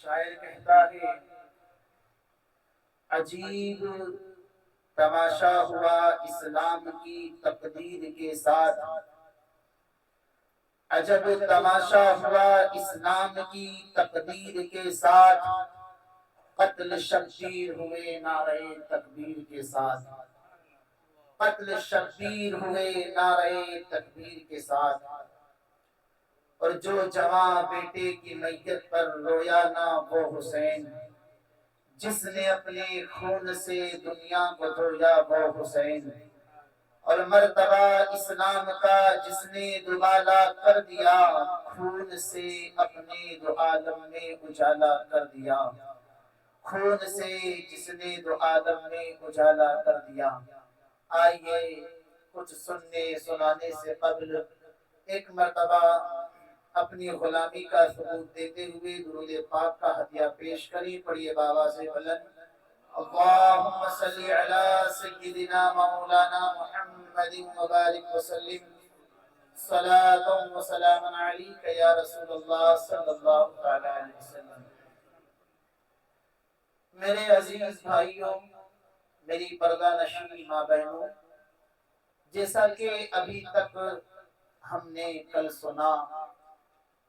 شاعر کہتا ہے عجیب تماشا ہوا اسلام کی تقدیر کے ساتھ، عجب تماشا ہوا اسلام کی تقدیر کے ساتھ، قتل شبیر ہوئے نعرے تکبیر کے ساتھ، قتل شبیر ہوئے نعرے تکبیر کے ساتھ، اور جو جواں بیٹے کی میت پر رویا نہ وہ حسین، جس نے اپنے خون سے دنیا کو دھویا وہ حسین، اور مرتبہ اسلام کا جس نے دوبالا کر دیا، خون سے اپنے دو عالم میں اجالا کر دیا، خون سے جس نے دو عالم میں اجالا کر دیا۔ آئیے کچھ سننے سنانے سے قبل ایک مرتبہ اپنی غلامی کا ثبوت دیتے ہوئے درود پاک کا ہدیہ پیش کریں۔ پڑھیے بابا سے بلند اللہم صلی علی سیدنا مولانا محمد مبارک وسلم صلاۃ و سلام علیک یا رسول اللہ صلی اللہ علیہ وسلم۔ میرے عزیز بھائیوں، میری پردہ نشین ماں بہنوں، جیسا کہ ابھی تک ہم نے کل سنا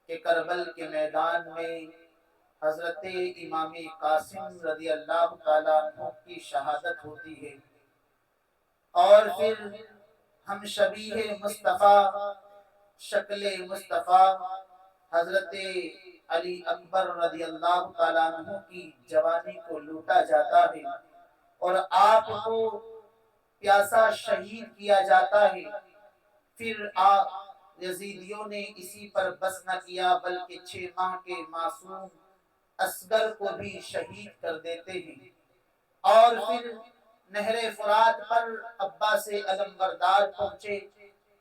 کہ کربل کے میدان میں حضرت امام قاسم رضی اللہ تعالیٰ عنہ کی شہادت ہوتی ہے، اور پھر ہم شبیہ مصطفیٰ، شکل مصطفیٰ حضرت علی اکبر رضی اللہ تعالیٰ عنہ کی جوانی کو لوٹا جاتا ہے اور آپ کو پیاسا شہید کیا جاتا ہے۔ پھر یزیدیوں نے اسی پر بس نہ کیا بلکہ 6 ماہ کے معصوم اصغر کو بھی شہید کر دیتے ہیں، اور پھر نہر فرات پر عباس علمبردار پہنچے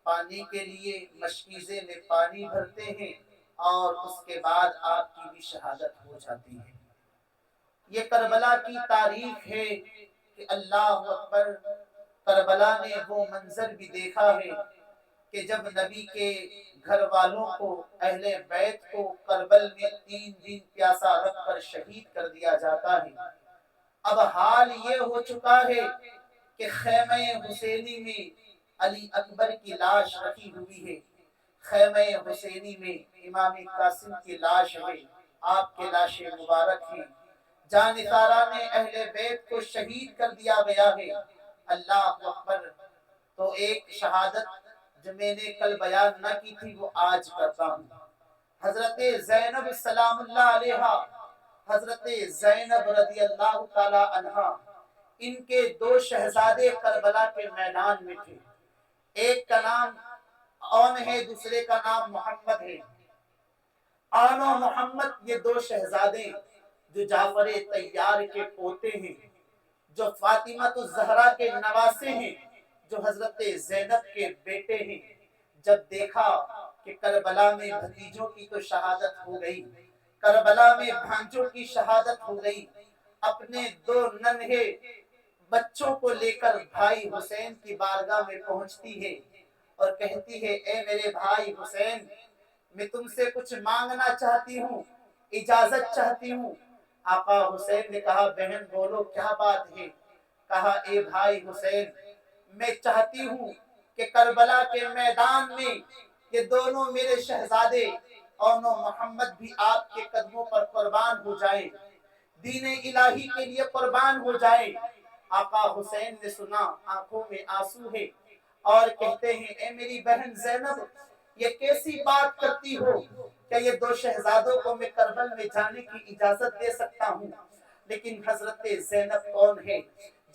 پانی کے لیے، مشکیزے میں پانی بھرتے ہیں، اور اس کے بعد آپ کی بھی شہادت ہو جاتی ہے۔ یہ کربلا کی تاریخ ہے کہ اللہ اکبر، کربلا نے وہ منظر بھی دیکھا ہے کہ جب نبی کے گھر والوں کو، اہل بیت کو کربل میں 3 دن پیاسا رکھ کر شہید کر دیا جاتا ہے۔ اب حال یہ ہو چکا ہے کہ خیمہ حسینی میں علی اکبر کی لاش رکھی ہوئی ہے، خیمہ حسینی میں امام قاسم کی لاش ہے، آپ کے لاش مبارک ہیں، جانثاران اہل بیت کو شہید کر دیا گیا ہے۔ اللہ اکبر۔ تو ایک شہادت جو میں نے کل بیان نہ کی تھی وہ آج کرتا ہوں۔ حضرت زینب سلام اللہ علیہا، حضرت زینب رضی اللہ تعالی عنہا، ان کے 2 شہزادے کربلا کے میدان میں تھے۔ ایک کا نام اون ہے، دوسرے کا نام محمد ہے۔ اون و محمد یہ 2 شہزادے جو جعفر طیار کے پوتے ہیں، جو فاطمہ الزہرا کے نواسے ہیں، جو حضرت زینب کے بیٹے ہیں، جب دیکھا کہ کربلا میں بھتیجوں کی تو شہادت ہو گئی، کربلا میں بھانجوں کی شہادت ہو گئی، اپنے 2 ننھے بچوں کو لے کر بھائی حسین کی بارگاہ میں پہنچتی ہے اور کہتی ہے اے میرے بھائی حسین، میں تم سے کچھ مانگنا چاہتی ہوں، اجازت چاہتی ہوں۔ آقا حسین نے کہا بہن بولو کیا بات ہے؟ کہا اے بھائی حسین، میں چاہتی ہوں کہ کربلا کے میدان میں یہ دونوں میرے شہزادے اون و محمد بھی آپ کے قدموں پر قربان ہو جائے، دین الہی کے لیے قربان ہو جائے۔ آقا حسین نے سنا، آنکھوں میں آنسو ہے، اور کہتے ہیں اے میری بہن زینب، یہ کیسی بات کرتی ہو کہ یہ 2 شہزادوں کو میں کربل میں جانے کی اجازت دے سکتا ہوں؟ لیکن حضرت زینب کون ہے؟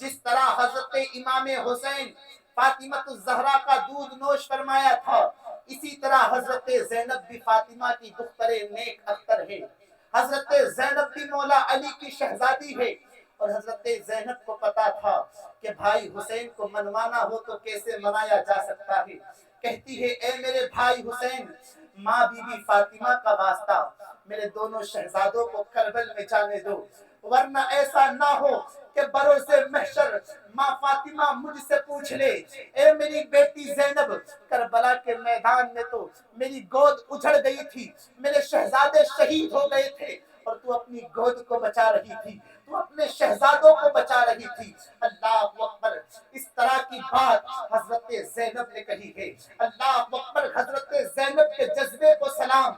جس طرح حضرت امام حسین فاطمہ الزہرا کا دودھ نوش فرمایا تھا، اسی طرح حضرت زینب بھی فاطمہ کی دختر نیک اختر ہے، حضرت زینب بھی مولا علی کی شہزادی ہے، اور حضرت زینب کو پتا تھا کہ بھائی حسین کو منوانا ہو تو کیسے منایا جا سکتا ہے۔ کہتی ہے اے میرے بھائی حسین، ماں بی بی فاطمہ کا واسطہ میرے دونوں شہزادوں کو کربل میں جانے دو، ورنہ ایسا نہ ہو کہ بروز محشر ماں فاطمہ مجھ سے پوچھ لے اے میری بیٹی زینب، کربلا کے میدان میں تو میری گود اجڑ گئی تھی، میرے شہزادے شہید ہو گئے تھے، اور تو اپنی گود کو بچا رہی تھی، تو اپنے شہزادوں کو بچا رہی تھی۔ اللہ اکبر، اس طرح کی بات حضرت زینب نے کہی ہے۔ اللہ اکبر، حضرت زینب کے جذبے کو سلام،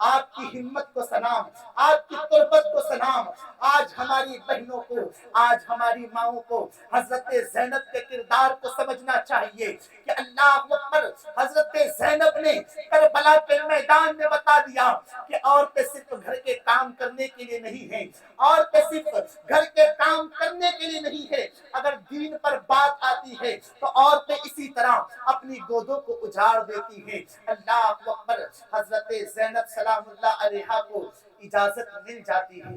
آپ کی ہمت کو سلام، آپ کی قربت کو سلام۔ آج ہماری بہنوں کو، آج ہماری ماؤں کو حضرت زینب کے کردار کو سمجھنا چاہیے کہ اللہ اکبر، حضرت زینب نے کربلا کے میدان میں بتا دیا کہ عورتیں صرف گھر کے کام کرنے کے لیے نہیں ہیں، عورتیں صرف گھر کے کام کرنے کے لیے نہیں ہے، اگر دین پر بات آتی ہے تو عورتیں اسی طرح اپنی گودوں کو اجاڑ دیتی ہیں۔ اللہ اکبر، حضرت زینب سلام اللہ علیہا کو اجازت مل جاتی ہے۔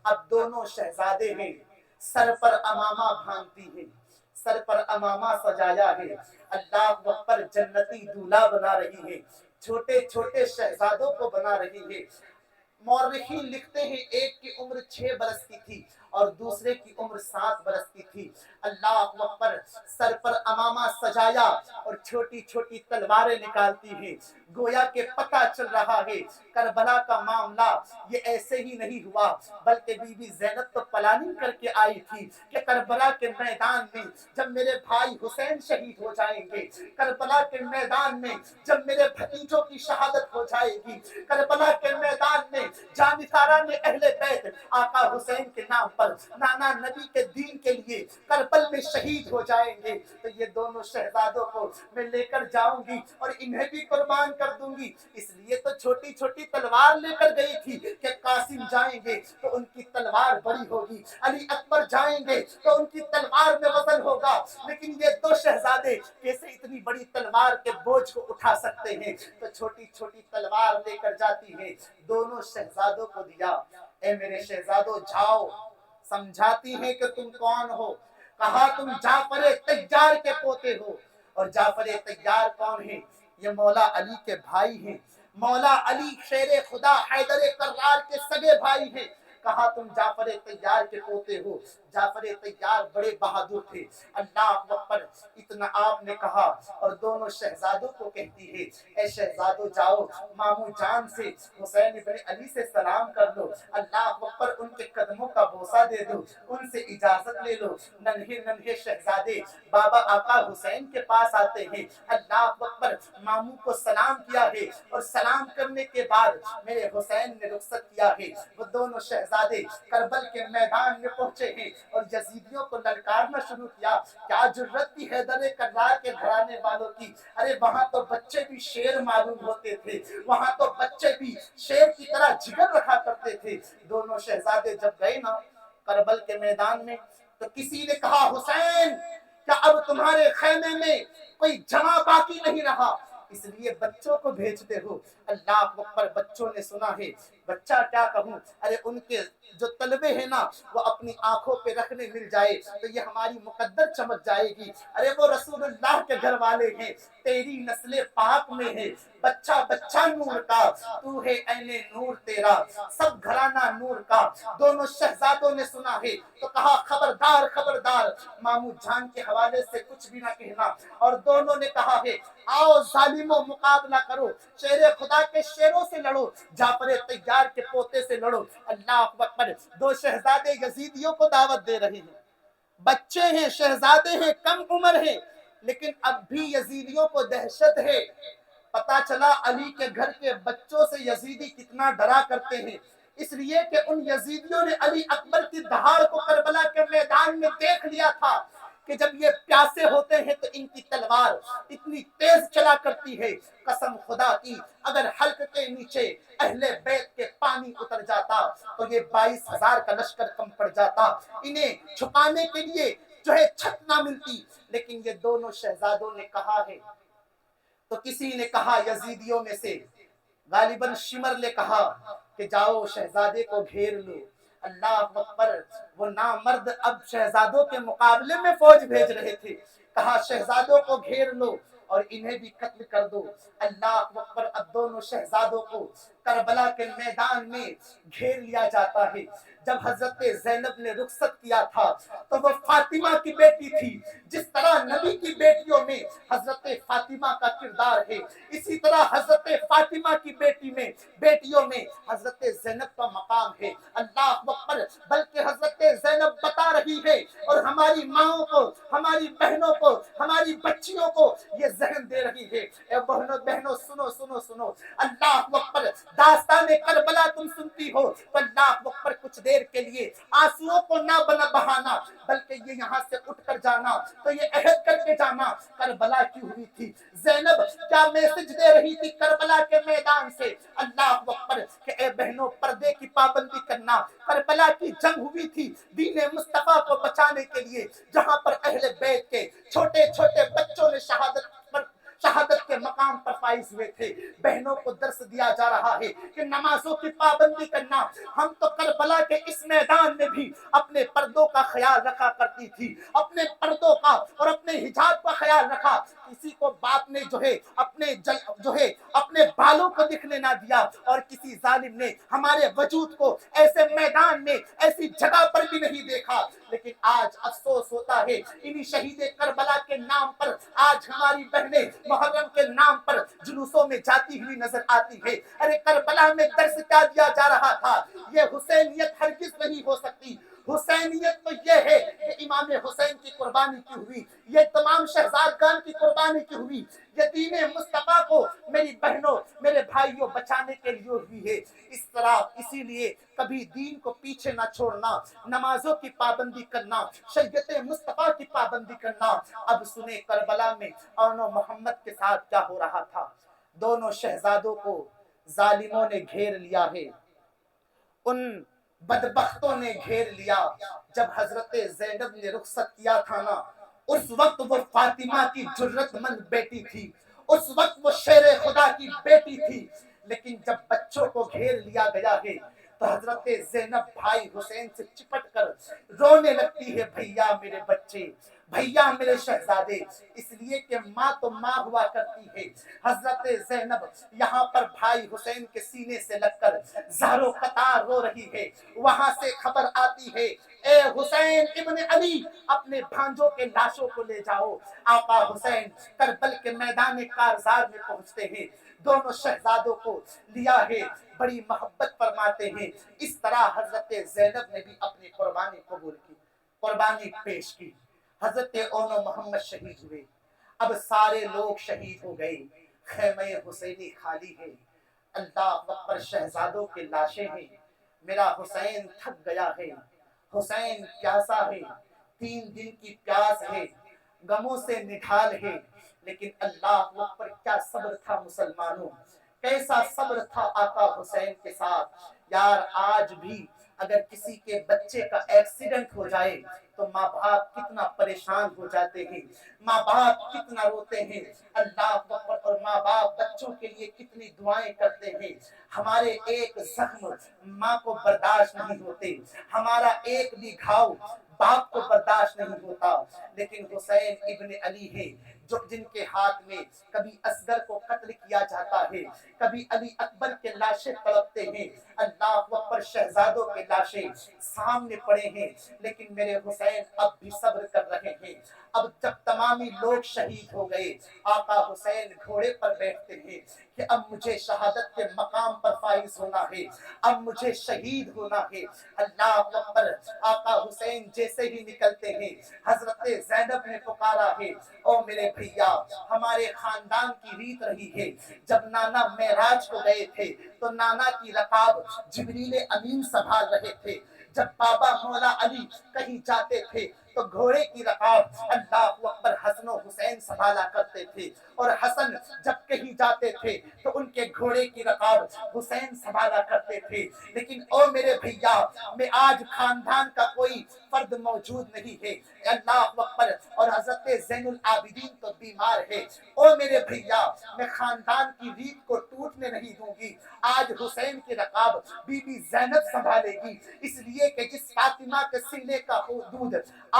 اب دونوں شہزادے ہیں، سر پر امامہ باندھتی ہیں، سر پر امامہ سجایا ہے، اللہ اکبر، جنتی دولہا بنا رہی ہے، چھوٹے چھوٹے شہزادوں کو بنا رہی ہے۔ مورخین لکھتے ہیں ایک کی عمر 6 برس کی تھی اور دوسرے کی عمر 7 برس کی تھی۔ اللہ اکبر، سر پر امامہ سجایا اور چھوٹی چھوٹی تلواریں نکالتی ہیں، گویا کہ پتہ چل رہا ہے کربلا کا معاملہ یہ ایسے ہی نہیں ہوا، بلکہ بی بی زینب تو پلاننگ کر کے آئی تھی کہ کربلا کے میدان میں جب میرے بھائی حسین شہید ہو جائیں گے، کربلا کے میدان میں جب میرے بھتیجوں کی شہادت ہو جائے گی، کربلا کے میدان میں جانثاران اہل بیت آقا حسین کے نام پر نانا نبی کے دین کے لیے کربل میں شہید ہو جائیں گے، تو یہ دونوں شہزادوں کو میں لے کر جاؤں گی اور انہیں بھی قربان کر دوں گی۔ اس لیے تو چھوٹی چھوٹی تلوار لے کر گئی تھی کہ قاسم جائیں گے تو ان کی تلوار بڑی ہوگی، علی اکبر جائیں گے تو ان کی تلوار میں وزن ہوگا، لیکن یہ دو شہزادے کیسے اتنی بڑی تلوار کے بوجھ کو اٹھا سکتے ہیں؟ تو چھوٹی چھوٹی تلوار لے کر جاتی ہے، دونوں شہزادوں کو دیا، اے میرے شہزادوں جاؤ، سمجھاتی ہیں کہ تم کون ہو، کہا تم جعفر طیار کے پوتے ہو، اور جعفر طیار کون ہے؟ یہ مولا علی کے بھائی ہیں، مولا علی شیر خدا حیدر کرار کے سگے بھائی ہیں، کہا تم جعفر طیار کے پوتے ہو، جعفر طیار بڑے بہادر تھے۔ اللہ اکبر، اتنا آپ نے کہا اور دونوں شہزادوں کو کہتی ہے، اے شہزادوں جاؤ ماموں جان سے حسین ابن علی سے سلام کر لو، اللہ اکبر، ان کے قدموں کا بوسہ دے دو، ان سے اجازت لے لو۔ ننھے ننھے شہزادے بابا آقا حسین کے پاس آتے ہیں، اللہ اکبر، ماموں کو سلام کیا ہے اور سلام کرنے کے بعد میرے حسین نے رخصت کیا ہے۔ وہ دونوں شہزادے کربل کے میدان میں پہنچے ہیں اور یزیدیوں کو للکارنا شروع کیا، کیا جرت تھی حیدر کرار کے گھرانے والوں کی، ارے وہاں تو بچے بھی شیر معلوم ہوتے تھے، وہاں تو بچے بھی شیر کی طرح جگر رکھا کرتے تھے۔ دونوں شہزادے جب گئے نا کربل کے میدان میں تو کسی نے کہا حسین کیا اب تمہارے خیمے میں کوئی جمع باقی نہیں رہا، اس لیے بچوں کو بھیجتے ہو؟ اللہ اکبر، بچوں نے سنا ہے، بچہ کیا کہوں، ارے ان کے جو طلبے ہیں نا وہ اپنی آنکھوں پہ رکھنے مل جائے تو یہ ہماری مقدر چمک جائے گی، ارے وہ رسول اللہ کے گھر والے ہیں، تیری نسل پاک میں ہے بچہ بچہ نور کا، تو ہے عین نور تیرا، سب گھرانہ نور کا۔ دونوں شہزادوں نے سنا ہے تو کہا خبردار خبردار، ماموں جان کے حوالے سے کچھ بھی نہ کہنا، اور دونوں نے کہا ہے آؤ ظالموں مقابلہ کرو، شیر خدا کے شیروں سے لڑو، جعفر طیار کے پوتے سے لڑو۔ اللہ اکبر، دو شہزادے یزیدیوں کو دعوت دے رہے ہیں، بچے ہیں، شہزادے ہیں، کم عمر ہیں، لیکن اب بھی یزیدیوں کو دہشت ہے۔ پتا چلا علی کے گھر کے بچوں سے یزیدی کتنا ڈرا کرتے ہیں، اس لیے کہ ان یزیدیوں نے علی اکبر کی دہاڑ کو کربلا کے میدان میں دیکھ لیا تھا کہ جب یہ پیاسے ہوتے ہیں تو ان کی تلوار اتنی تیز چلا کرتی ہے، قسم خدا کی اگر حلق کے نیچے اہل بیت کے پانی اتر جاتا تو یہ 22,000 کا لشکر کم پڑ جاتا، انہیں چھپانے کے لیے جو ہے چھت نہ ملتی۔ لیکن یہ دونوں شہزادوں نے کہا ہے تو کسی نے کہا یزیدیوں میں سے غالباً شمر نے کہا کہ جاؤ شہزادے کو گھیر لو۔ اللہ اکبر، وہ نامرد اب شہزادوں کے مقابلے میں فوج بھیج رہے تھے، کہا شہزادوں کو گھیر لو، اور انہیں بھی قتل کر دو۔ اللہ اکبر۔ اب دونوں شہزادوں کو کربلا کے میدان میں گھیر لیا جاتا ہے۔ جب حضرت زینب نے رخصت کیا تھا تو وہ فاطمہ کی بیٹی تھی۔ جس طرح نبی کی بیٹیوں میں حضرت فاطمہ کا کردار ہے، اسی طرح حضرت فاطمہ کی بیٹیوں میں حضرت زینب کا مقام ہے۔ اللہ اکبر۔ بلکہ حضرت زینب بتا رہی ہے اور ہماری ماؤں کو، ہماری بہنوں کو، ہماری بچیوں کو یہ ذہن دے رہی ہے، اے بہنوں سنو سنو سنو۔ اللہ اکبر۔ داستان کربلا تم سنتی ہو تو اللہ اکبر کچھ دیر کے لیے آنسوؤں کو نہ بہانا، بلکہ یہ یہاں سے اٹھ کر جانا تو یہ عہد کر کے جانا کربلا کی ہوئی تھی۔ زینب کیا میسج دے رہی تھی کربلا کے میدان سے؟ اللہ اکبر کہ اے بہنوں پردے کی پابندی کرنا۔ کربلا کی جنگ ہوئی تھی دین مصطفیٰ کو بچانے کے لیے، جہاں پر اہل بیت کے چھوٹے چھوٹے بچوں نے شہادت کے مقام پر فائز ہوئے تھے۔ بہنوں کو درس دیا جا رہا ہے کہ نمازوں کی پابندی کرنا۔ ہم تو کربلا کے اس میدان میں بھی اپنے پردوں کا خیال رکھا کرتی تھی، اپنے پردوں کا اور اپنے حجاب کا خیال رکھا۔ کسی کو باپ نے اپنے بالوں کو دکھنے نہ دیا، اور کسی ظالم نے ہمارے وجود کو ایسے میدان میں، ایسی جگہ پر بھی نہیں دیکھا۔ لیکن آج افسوس ہوتا ہے انہی شہید کربلا کے نام پر آج ہماری بہنیں محرم کے نام پر جلوسوں میں جاتی ہوئی نظر آتی ہے۔ ارے کربلا میں درس کیا دیا جا رہا تھا؟ یہ حسینیت ہرگز نہیں ہو سکتی۔ حسینیت تو یہ ہے کہ امام حسین کی قربانی کی ہوئی، یہ تمام شہزادگان کی قربانی کی ہوئی، یہ دین مصطفیٰ کو میری بہنوں میرے بھائیوں بچانے کے لیے ہوئی ہے۔ اسی لیے کبھی دین کو پیچھے نہ چھوڑنا، نمازوں کی پابندی کرنا، شریعت مصطفیٰ کی پابندی کرنا۔ اب سنیں کربلا میں اون و محمد کے ساتھ کیا ہو رہا تھا۔ دونوں شہزادوں کو ظالموں نے گھیر لیا ہے، ان بدبختوں نے گھیر لیا۔ جب حضرت زینب نے رخصت کیا تھا نا، اس وقت وہ فاطمہ کی جرت مند بیٹی تھی، اس وقت وہ شیر خدا کی بیٹی تھی۔ لیکن جب بچوں کو گھیر لیا گیا ہے تو حضرت زینب بھائی حسین سے چپٹ کر رونے لگتی ہے، بھیا میرے بچے، بھیا میرے شہزادے۔ اس لیے کہ ماں تو ماں ہوا کرتی ہے۔ حضرت زینب یہاں پر بھائی حسین کے سینے سے لگ کر زاروں قطار رو رہی ہے۔ وہاں سے خبر آتی ہے، اے حسین ابن علی، اپنے بھانجوں کے لاشوں کو لے جاؤ۔ آقا حسین کربل کے میدان کارزار میں پہنچتے ہیں، دونوں شہزادوں کو لیا ہے، بڑی محبت فرماتے ہیں۔ اس طرح حضرت زینب نے بھی اپنی قربانی قبول کی، قربانی پیش کی۔ حضرت اون و محمد شہید ہوئے، اب سارے لوگ شہید ہو گئے، خیمہ حسینی خالی ہے۔ اللہ اکبر، شہزادوں کے لاشیں ہیں۔ میرا حسین تھک گیا ہے، حسین پیاسا ہے، 3 دن کی پیاس ہے، غموں سے نڈھال ہے۔ لیکن اللہ اکبر کیا صبر تھا مسلمانوں، کیسا صبر تھا آقا حسین کے ساتھ۔ یار آج بھی اگر کسی کے بچے کا ایکسیڈنٹ ہو جائے تو ماں باپ کتنا پریشان ہو جاتے ہیں، ماں باپ کتنا روتے ہیں۔ اللہ اکبر، اور ماں باپ بچوں کے لیے کتنی دعائیں کرتے ہیں۔ ہمارے ایک زخم ماں کو برداشت نہیں ہوتے، ہمارا ایک بھی گھاؤ باپ کو برداشت نہیں ہوتا۔ لیکن حسین ابن علی ہے جن کے ہاتھ میں کبھی اصغر کو قتل کیا جاتا ہے، کبھی علی اکبر کے لاشیں تڑپتے ہیں۔ اللہ اکبر، شہزادوں کے لاشیں سامنے پڑے ہیں، لیکن میرے حسین اب بھی صبر کر رہے ہیں۔ اب جب تمامی لوگ شہید ہو گئے، آقا حسین گھوڑے پر بیٹھتے ہیں کہ اب مجھے شہادت کے مقام پر فائز ہونا ہے، اب مجھے شہید ہونا ہے۔ اللہ اکبر، آقا حسین جیسے ہی نکلتے ہیں، حضرت زینب نے پکارا ہے، او میرے بھیا، ہمارے خاندان کی ریت رہی ہے، جب نانا معراج کو گئے تھے تو نانا کی رکاب جبریل امین سنبھال رہے تھے، جب بابا مولا علی کہیں جاتے تھے تو گھوڑے کی رکاب اللہ اکبر حسن و حسین سنبھالا کرتے تھے، اور حسن جب کہیں جاتے تھے تو ان کے گھوڑے کی رکاب حسین سنبھالا کرتے تھے۔ لیکن او میرے بھیا، میں آج خاندان کا کوئی فرد موجود نہیں ہے، اللہ اکبر، اور حضرت زین العابدین تو بیمار ہے۔ او میرے بھیا، میں خاندان کی ریت کو ٹوٹنے نہیں دوں گی، آج حسین کی رکاب بی بی زینب سنبھالے گی، اس لیے کہ جس فاطمہ کے سینے کا دودھ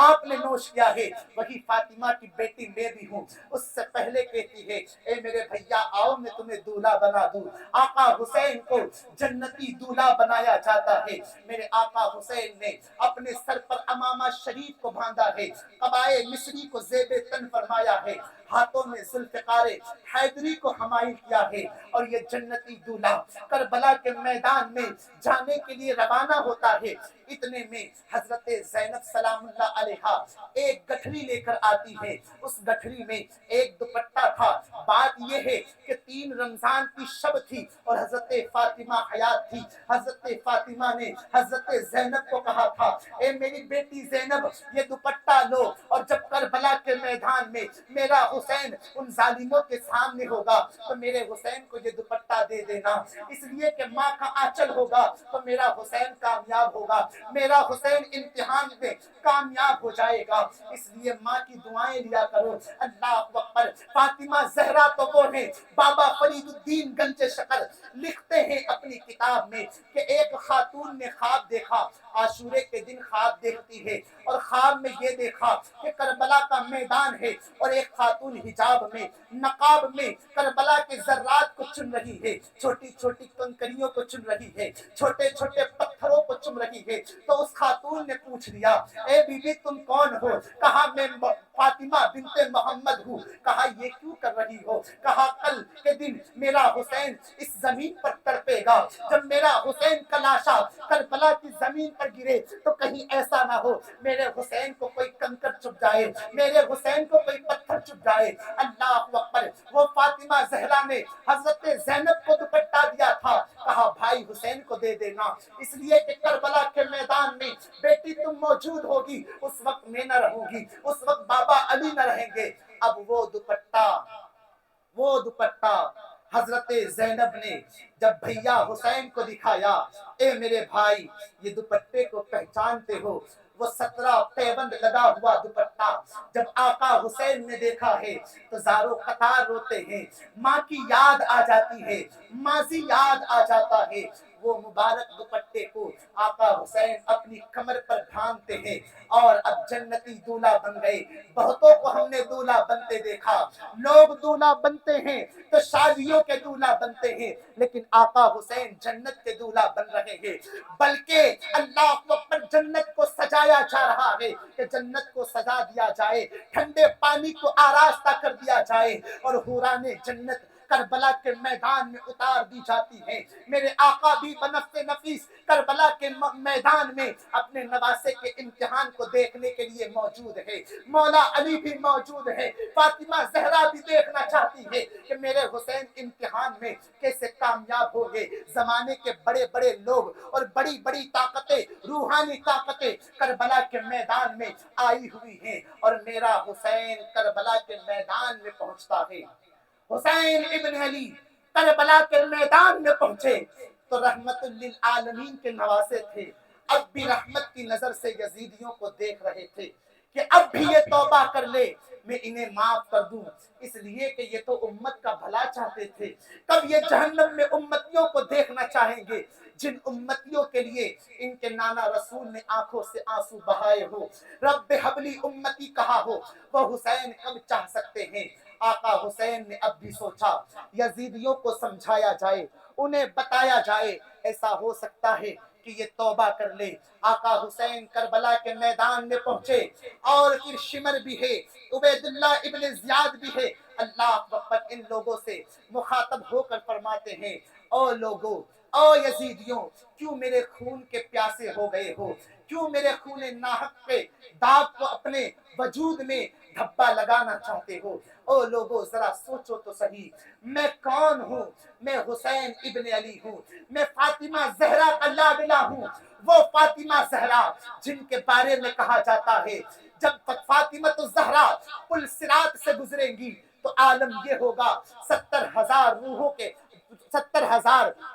آپ نے نوش کیا ہے وہی فاطمہ کی بیٹی میں بھی ہوں۔ اس سے پہلے کہتی ہے اے میرے بھیا آؤ میں تمہیں دولہا بنا دوں۔ آقا حسین کو جنتی دولہا بنایا جاتا ہے۔ میرے آقا حسین نے اپنے سر پر امامہ شریف کو باندھا ہے، قبائے مصری کو زیب تن فرمایا ہے، ہاتھوں میں ذوالفقار حیدری کو حمائل کیا ہے، اور یہ جنتی دولہا کربلا کے میدان میں جانے کے لیے روانہ ہوتا ہے۔ اتنے میں حضرت زینب سلام اللہ علیہا ایک گٹھری لے کر آتی ہے، اس گٹھری میں ایک دوپٹہ تھا۔ بات یہ ہے کہ 3 رمضان کی شب تھی اور حضرت فاطمہ حیات تھی۔ حضرت فاطمہ نے حضرت زینب کو کہا تھا اے میری بیٹی زینب یہ دوپٹہ لو، اور جب کربلا کے میدان میں میرا حسین ان ظالموں کے سامنے ہوگا تو میرے حسین کو یہ دوپٹہ دے دینا، اس لیے کہ ماں کا آنچل ہوگا تو میرا حسین کامیاب ہوگا، میرا حسین امتحان میں کامیاب ہو جائے گا، اس لیے ماں کی دعائیں لیا کرو۔ اللہ اکبر۔ فاطمہ زہرا تو وہ ہے، بابا فرید الدین گنج شکر لکھتے ہیں اپنی کتاب میں کہ ایک خاتون نے خواب دیکھا، عاشورے کے دن خواب دیکھتی ہے، اور خواب میں یہ دیکھا کہ کربلا کا میدان ہے اور ایک خاتون حجاب میں نقاب میں کربلا کے ذرات کو چن رہی ہے، چھوٹی چھوٹی کنکریوں کو چن رہی ہے، چھوٹے چھوٹے پتھروں کو چن رہی ہے۔ تو اس خاتون نے پوچھ لیا اے بی بی تم کون ہو؟ کہا میں فاطمہ بنت محمد ہوں۔ کہا یہ کیوں کر رہی ہو؟ کہا کل کے دن میرا حسین اس زمین پر تڑپے گا، جب میرا حسین کا لاشا کربلا کی زمین پر گرے تو کہیں ایسا نہ ہو میرے حسین کو کوئی کنکر چپ جائے، میرے حسین کو کوئی پتھر چپ جائے۔ اللہ اکبر۔ وہ فاطمہ زہرا نے حضرت زینب کو دوپٹہ دیا تھا، کہا بھائی حسین کو دے دینا، اس لیے کہ کربلا کے میدان میں بیٹی تم موجود ہوگی، اس وقت میں نہ رہوں گی، اس وقت بابا علی نہ رہیں گے۔ اب وہ دوپٹہ حضرت زینب نے جب بھیا حسین کو دکھایا، اے میرے بھائی یہ دوپٹے کو پہچانتے ہو؟ وہ 17 پیوند لگا ہوا دوپٹہ جب آقا حسین نے دیکھا ہے تو زاروں قطار روتے ہیں، ماں کی یاد آ جاتی ہے، ماضی یاد آ جاتا ہے۔ وہ مبارک دوپٹے کو آقا حسین اپنی کمر پر ڈھانتے ہیں اور اب جنتی دولہا بن گئے۔ بہتوں کو ہم نے دولہا بنتے دیکھا، لوگ دولہا بنتے ہیں تو شادیوں کے دولہا بنتے ہیں، لیکن آقا حسین جنت کے دولہا بن رہے ہیں، بلکہ اللہ اکبر جنت کو سجایا جا رہا ہے کہ جنت کو سجا دیا جائے، ٹھنڈے پانی کو آراستہ کر دیا جائے اور حوران جنت کربلا کے میدان میں اتار دی جاتی ہیں۔ میرے آقا بھی بنفس نفیس کربلا کے میدان میں اپنے نواسے کے امتحان کو دیکھنے کے لیے موجود ہے، مولا علی بھی موجود ہے، فاطمہ زہرا بھی دیکھنا چاہتی ہے کہ میرے حسین امتحان میں کیسے کامیاب ہو گئے۔ زمانے کے بڑے بڑے لوگ اور بڑی بڑی طاقتیں، روحانی طاقتیں کربلا کے میدان میں آئی ہوئی ہیں، اور میرا حسین کربلا کے میدان میں پہنچتا ہے۔ حسین ابن علی کربلا کے میدان میں پہنچے تو رحمت للعالمین کے نواسے تھے، اب بھی رحمت کی نظر سے یزیدیوں کو دیکھ رہے تھے کہ اب بھی یہ توبہ کر لے میں انہیں معاف کر دوں، اس لیے کہ یہ تو امت کا بھلا چاہتے تھے۔ کب یہ جہنم میں امتیوں کو دیکھنا چاہیں گے جن امتیوں کے لیے ان کے نانا رسول نے آنکھوں سے آنسو بہائے ہو، رب حبلی امتی کہا ہو، وہ حسین کب چاہ سکتے ہیں۔ آقا حسین نے اب بھی سوچا یزیدیوں کو سمجھایا جائے، انہیں بتایا جائے، ایسا ہو سکتا ہے کہ یہ توبہ کر لے۔ آقا حسین کربلا کے میدان میں پہنچے، اور پھر شمر بھی ہے، عبید اللہ ابن زیاد بھی ہے۔ اللہ اکبر ان لوگوں سے مخاطب ہو کر فرماتے ہیں او لوگوں، او یزیدیوں، کیوں میرے خون کے پیاسے ہو گئے ہو؟ کیوں میرے خون ناحق کے داغ کو اپنے وجود میں دھبا لگانا چاہتے ہو؟ او لوگوں ذرا سوچو تو صحیح، میں کون ہوں؟ میں حسین ابن علی ہوں، میں فاطمہ زہرا کا لاڈلا ہوں، وہ فاطمہ زہرا جن کے بارے میں کہا جاتا ہے جب فاطمہ تو زہرا پل صراط سے گزریں گی تو عالم یہ ہوگا 70,000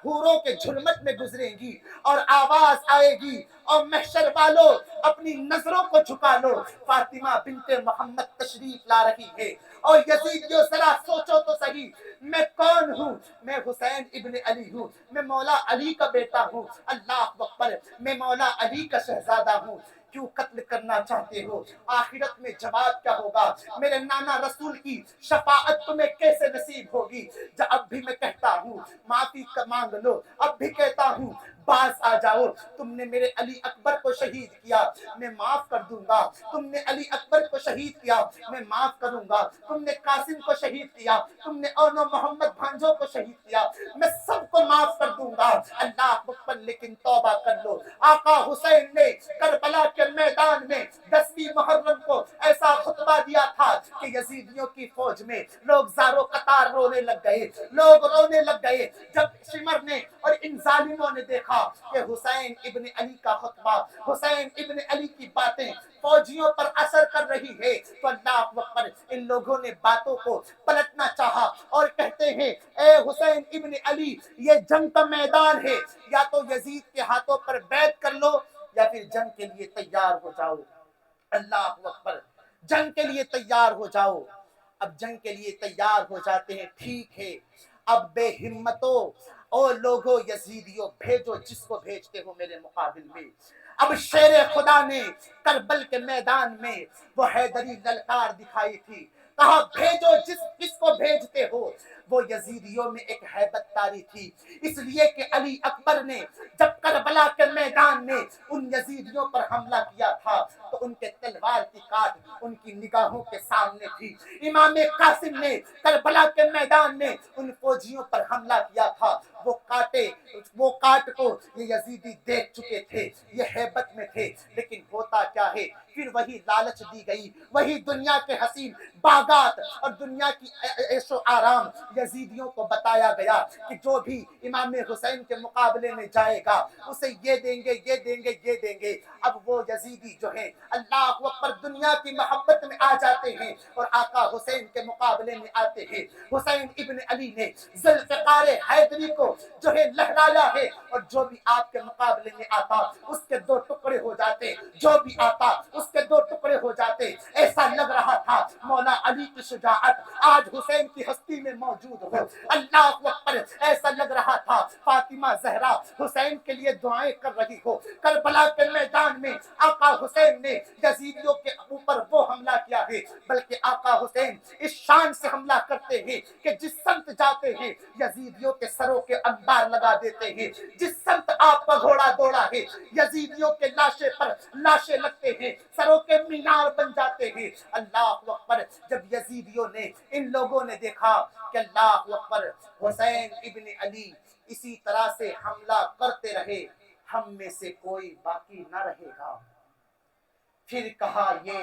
حوروں کے جھلمٹ میں گزریں گی، اور آواز آئے گی اور محشر والوں اپنی نظروں کو جھکا لو، فاطمہ بنت محمد تشریف لا رہی ہے۔ اور یزیدیوں ذرا سوچو تو صحیح، میں کون ہوں؟ میں حسین ابن علی ہوں، میں مولا علی کا بیٹا ہوں، اللہ اکبر، میں مولا علی کا شہزادہ ہوں۔ کیوں قتل کرنا چاہتے ہو؟ آخرت میں جواب کیا ہوگا؟ میرے نانا رسول کی شفاعت تمہیں کیسے نصیب ہوگی؟ جب اب بھی میں کہتا ہوں معافی مانگ لو، اب بھی کہتا ہوں باز آ جاؤ، تم نے میرے علی اکبر کو شہید کیا، میں معاف کر دوں گا، تم نے علی اکبر کو شہید کیا، میں معاف کروں گا، تم نے قاسم کو شہید کیا، تم نے اونو محمد بھانجو کو شہید کیا، میں سب کو معاف کر دوں گا، اللہ اکبر، لیکن توبہ کر لو۔ آقا حسین نے کربلا کے میدان میں 10ویں محرم کو ایسا خطبہ دیا تھا کہ یزیدیوں کی فوج میں لوگ زاروں قطار رونے لگ گئے، لوگ رونے لگ گئے جب شمر نے اور ان ظالموں نے دیکھا کہ حسین ابن علی کا خطبہ، حسین ابن علی کی باتیں فوجیوں پر اثر کر رہی ہے، تو اللہ اکبر، ان لوگوں نے باتوں کو پلٹنا چاہا اور کہتے ہیں اے حسین ابن علی، یہ جنگ کا میدان ہے، یا تو یزید کے ہاتھوں پر بیعت کر لو یا پھر جنگ کے لیے تیار ہو جاؤ۔ اللہ اکبر، جنگ کے لیے تیار ہو جاؤ۔ اب جنگ کے لیے تیار ہو جاتے ہیں، ٹھیک ہے، اب بے ہمتوں اور لوگوں یزیدیوں بھیجو جس کو بھیجتے ہو میرے مقابل میں۔ اب شیر خدا نے کربل کے میدان میں وہ حیدری للکار دکھائی تھی، کہا بھیجو کس کو بھیجتے ہو؟ وہ یزیدیوں میں ایک ہیبت تاری تھی، اس لیے کہ علی اکبر نے جب کربلا کے میدان میں ان یزیدیوں پر حملہ کیا تھا تو ان کے تلوار کی کاٹ ان کی نگاہوں کے سامنے تھی۔ امام قاسم نے کربلا کے میدان میں ان فوجیوں پر حملہ کیا تھا، وہ کاٹ کو یہ یزیدی دیکھ چکے تھے، یہ ہیبت میں تھے، لیکن ہوتا کیا ہے، پھر وہی لالچ دی گئی، وہی دنیا کے حسین باغات اور دنیا کی عیش و آرام یزیدیوں کو بتایا گیا کہ جو بھی امام حسین کے مقابلے میں جائے گا اسے یہ دیں گے، یہ دیں گے، یہ دیں گے۔ اب وہ یزیدی جو ہیں اللہ اکبر دنیا کی محبت میں آ جاتے ہیں اور آقا حسین کے مقابلے میں آتے ہیں۔ حسین ابن علی نے ذوالفقار حیدری کو جو ہے لہرایا ہے، اور جو بھی آپ کے مقابلے میں آتا اس کے دو ٹکڑے ہو جاتے، جو بھی آتا اس کے دو ٹکڑے ہو جاتے۔ ایسا لگ رہا تھا مولا علی کی شجاعت آج حسین کی ہستی میں موجود ہو۔ اللہ اکبر، ایسا لگ رہا تھا فاطمہ زہرا حسین کے لیے دعائیں کر رہی ہو۔ کربلا کے میدان میں آقا حسین نے یزیدیوں کے اوپر وہ حملہ کیا ہے، بلکہ آقا حسین اس شان سے حملہ کرتے ہیں کہ جس سمت جاتے ہیں یزیدیوں کے سروں کے انبار لگا دیتے ہیں، جس سمت آپ کا گھوڑا دوڑا ہے یزیدیوں کے لاشے پر لاشیں لگتے ہیں، سروں کے مینار بن جاتے ہیں۔ اللہ اکبر، جب یزیدیوں نے ان لوگوں نے دیکھا کہ اللہ اکبر حسین ابن علی اسی طرح سے حملہ کرتے رہے، ہم میں سے کوئی باقی نہ رہے گا، پھر کہا یہ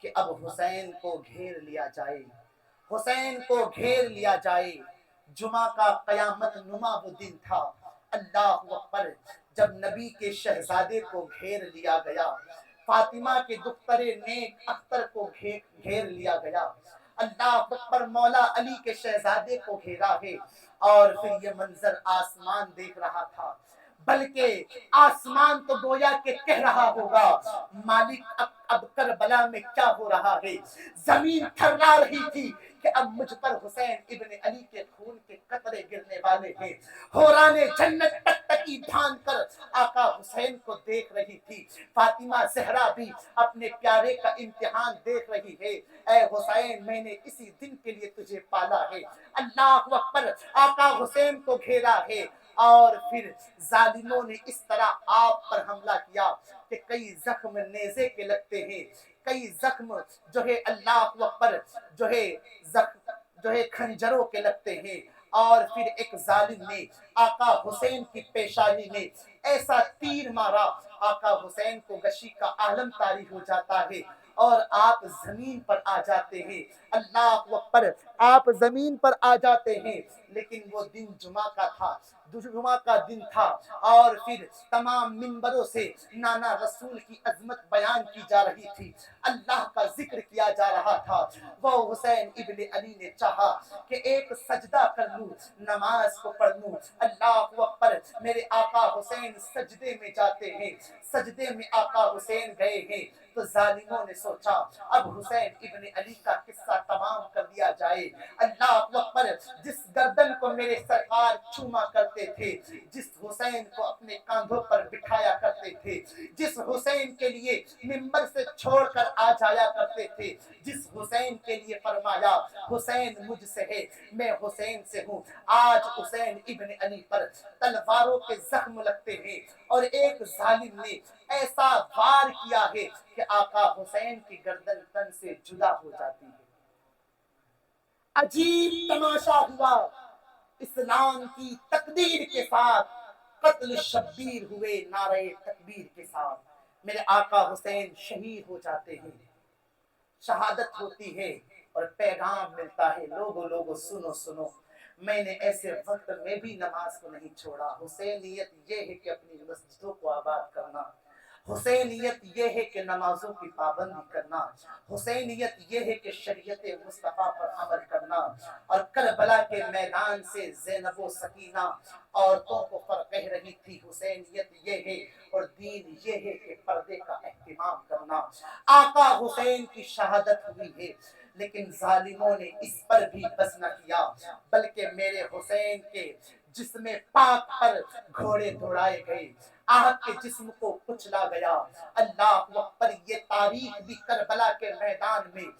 کہ اب حسین کو گھیر لیا جائے، حسین کو گھیر لیا جائے۔ جمعہ کا قیامت نما وہ دن تھا، اللہ اکبر، جب نبی کے شہزادے کو گھیر لیا گیا، فاطمہ کے دختر نیک اختر کو گھیر لیا گیا، اللہ اکبر، مولا علی کے شہزادے کو گھیرا ہے، اور پھر یہ منظر آسمان دیکھ رہا تھا، بلکہ آسمان تو گویا کہ کہہ رہا ہوگا مالک اب کربلا میں کیا ہو رہا ہے۔ زمین تھرا رہی تھی کہ اب مجھ پر حسین ابن علی کے خون کے قطرے گرنے والے ہیں۔ حوران جنت ٹکٹکی باندھ کر آقا حسین کو دیکھ رہی تھی، فاطمہ زہرا بھی اپنے پیارے کا امتحان دیکھ رہی ہے۔ اے حسین، میں نے اسی دن کے لیے تجھے پالا ہے۔ اللہ اکبر، آقا حسین کو گھیرا ہے، اور پھر ظالموں نے اس طرح آپ پر حملہ کیا کہ کئی زخم نیزے کے لگتے ہیں، کئی زخم جو ہے اللہ اکبر جو ہے کھنجروں کے لگتے ہیں، اور پھر ایک ظالم نے آقا حسین کی پیشانی میں ایسا تیر مارا، آقا حسین کو غشی کا عالم طاری ہو جاتا ہے اور آپ زمین پر آ جاتے ہیں۔ اللہ اکبر، آپ زمین پر آ جاتے ہیں، لیکن وہ دن جمعہ کا تھا، جمعہ کا دن تھا، اور پھر تمام منبروں سے نانا رسول کی عظمت بیان کی جا رہی تھی، اللہ کا ذکر کیا جا رہا تھا۔ وہ حسین ابن علی نے چاہا کہ ایک سجدہ کر لوں، نماز کو پڑھ لوں۔ اللہ اکبر، میرے آقا حسین حسین سجدے میں جاتے ہیں، سجدے میں آقا حسین گئے ہیں تو ظالموں نے سوچا اب حسین ابن علی کا قصہ تمام کر دیا جائے۔ اللہ اکبر، جس گردن کو میرے سرکار چوما کرتے تھے، جس حسین کو اپنے کاندھوں پر بٹھایا کرتے تھے، جس حسین کے لیے منبر سے چھوڑ کر آ جایا کرتے تھے، جس حسین کے لیے فرمایا حسین مجھ سے ہے، میں حسین سے ہوں، آج حسین ابن علی پر تلواروں کے زخم لگتے ہیں اور ایک ظالم نے ایسا وار کیا ہے کہ آقا حسین کی گردن تن سے جدا ہو جاتی ہے۔ عجیب تماشا ہوا، اسلام کی تقدیر کے ساتھ قتل شبیر ہوئے نعرہ تکبیر کے ساتھ، میرے آقا حسین شہید ہو جاتے ہیں، شہادت ہوتی ہے اور پیغام ملتا ہے، لوگو سنو سنو، میں نے ایسے وقت میں بھی نماز کو نہیں چھوڑا۔ حسینیت یہ ہے کہ اپنی مسجدوں کو آباد کرنا، حسینیت یہ ہے کہ نمازوں کی پابندی کرنا، حسینیت یہ ہے کہ شریعت مصطفیٰ پر عمل کرنا۔ اور کربلا کے میدان سے زینب و سکینہ عورتوں کو کہہ رہی تھی حسینیت یہ ہے اور دین یہ ہے کہ پردے کا اہتمام کرنا۔ آقا حسین کی شہادت ہوئی ہے لیکن ظالموں نے اس پر بھی بس نہ کیا، بلکہ میرے حسین کے جسم پاک پر گھوڑے دوڑائے گئے، آپ کے جسم کو کچلا گیا۔ اللہ اکبر، یہ تاریخ بھی کربلا کے میدان میں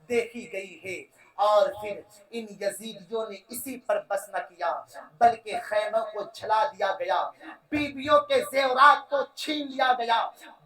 دیکھی گئی ہے۔ اور پھر ان یزیدیوں نے اسی پر بس نہ کیا بلکہ خیموں کو جلا دیا گیا، بیویوں کے زیورات کو چھین لیا گیا،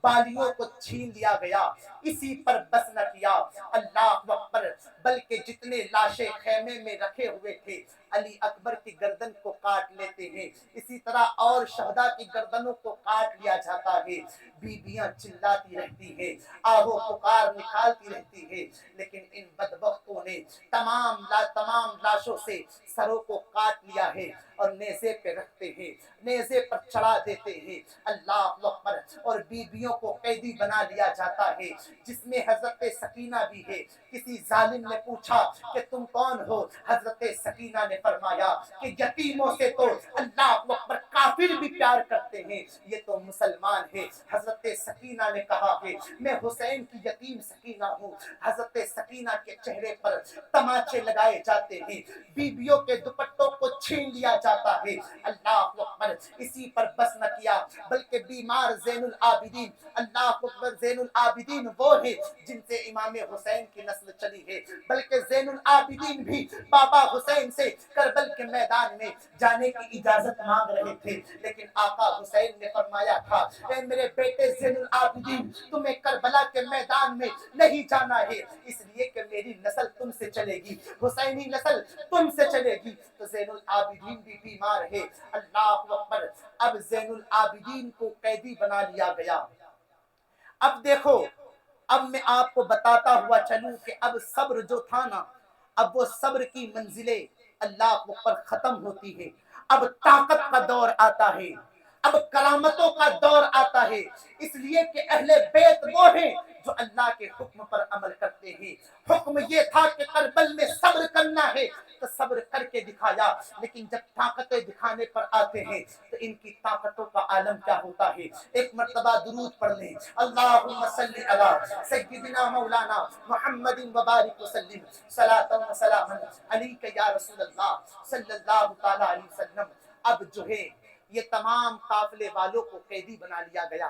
بالیوں کو چھین لیا گیا، اسی پر بس نہ کیا۔ اللہ اکبر، بلکہ جتنے لاشیں خیمے میں رکھے ہوئے تھے علی اکبر کی گردن کو کاٹ لیتے ہیں، اسی طرح اور شہداء کی گردنوں کو کاٹ لیا جاتا ہے۔ بیویاں چلاتی رہتی ہیں، آہو پکار نکالتی رہتی ہے، لیکن ان بدبختوں نے تمام لاشوں سے سروں کو کاٹ لیا ہے اور نیزے پہ رکھتے ہیں، نیزے پر چڑھا دیتے ہیں۔ اللہ اکبر، اور بیویوں کو قیدی بنا لیا جاتا ہے جس میں حضرت سکینہ بھی ہے۔ کسی ظالم نے پوچھا کہ تم کون ہو؟ حضرت سکینہ نے فرمایا کہ یتیموں سے تو اللہ اکبر کافر بھی پیار کرتے ہیں، یہ تو مسلمان ہے۔ حضرت سکینہ نے کہا کہ میں حسین کی یتیم سکینہ ہوں۔ حضرت سکینہ کے چہرے پر تماچے لگائے جاتے ہیں، بیویوں کے دوپٹوں کو چھین لیا جاتا ہے۔ اللہ اکبر، اسی پر بس نہ کیا بلکہ بیمار زین العابدین، اللہ اکبر، زین العابدین وہ ہے جن سے امام حسین کی نسل چلی ہے، بلکہ زین العابدین بھی بابا حسین سے کربل کے میدان میں جانے کی اجازت مانگ رہے تھے، لیکن آقا حسین نے فرمایا تھا اے میرے بیٹے زین العابدین، تمہیں کربلا کے میدان میں نہیں جانا ہے، اس لیے کہ میری نسل تم سے چلے گی، حسینی نسل تم سے چلے گی۔ تو زین العابدین بھی بیمار ہے۔ اللہ اکبر، اب زین العابدین کو قیدی بنا لیا گیا۔ اب دیکھو، اب میں آپ کو بتاتا ہوا چلوں کہ اب صبر جو تھا نا، اب وہ صبر کی منزلیں اللہ پر ختم ہوتی ہے، اب طاقت کا دور آتا ہے، اب کرامتوں کا دور آتا ہے، اس لیے کہ اہل بیت وہ ہیں جو اللہ کے حکم پر عمل کرتے ہیں۔ حکم یہ تھا کہ کربل میں صبر کرنا ہے تو صبر کر کے دکھایا، لیکن جب طاقتیں دکھانے پر آتے ہیں تو ان کی طاقتوں کا عالم کیا ہوتا ہے۔ ایک مرتبہ درود پڑھ لیں، اللہم صلی علی سیدنا مولانا محمد وبارک وسلم صلاۃ و سلام علیک یا رسول اللہ صلی اللہ تعالی علیہ وسلم۔ اب جو ہے یہ تمام قافلے والوں کو قیدی بنا لیا گیا۔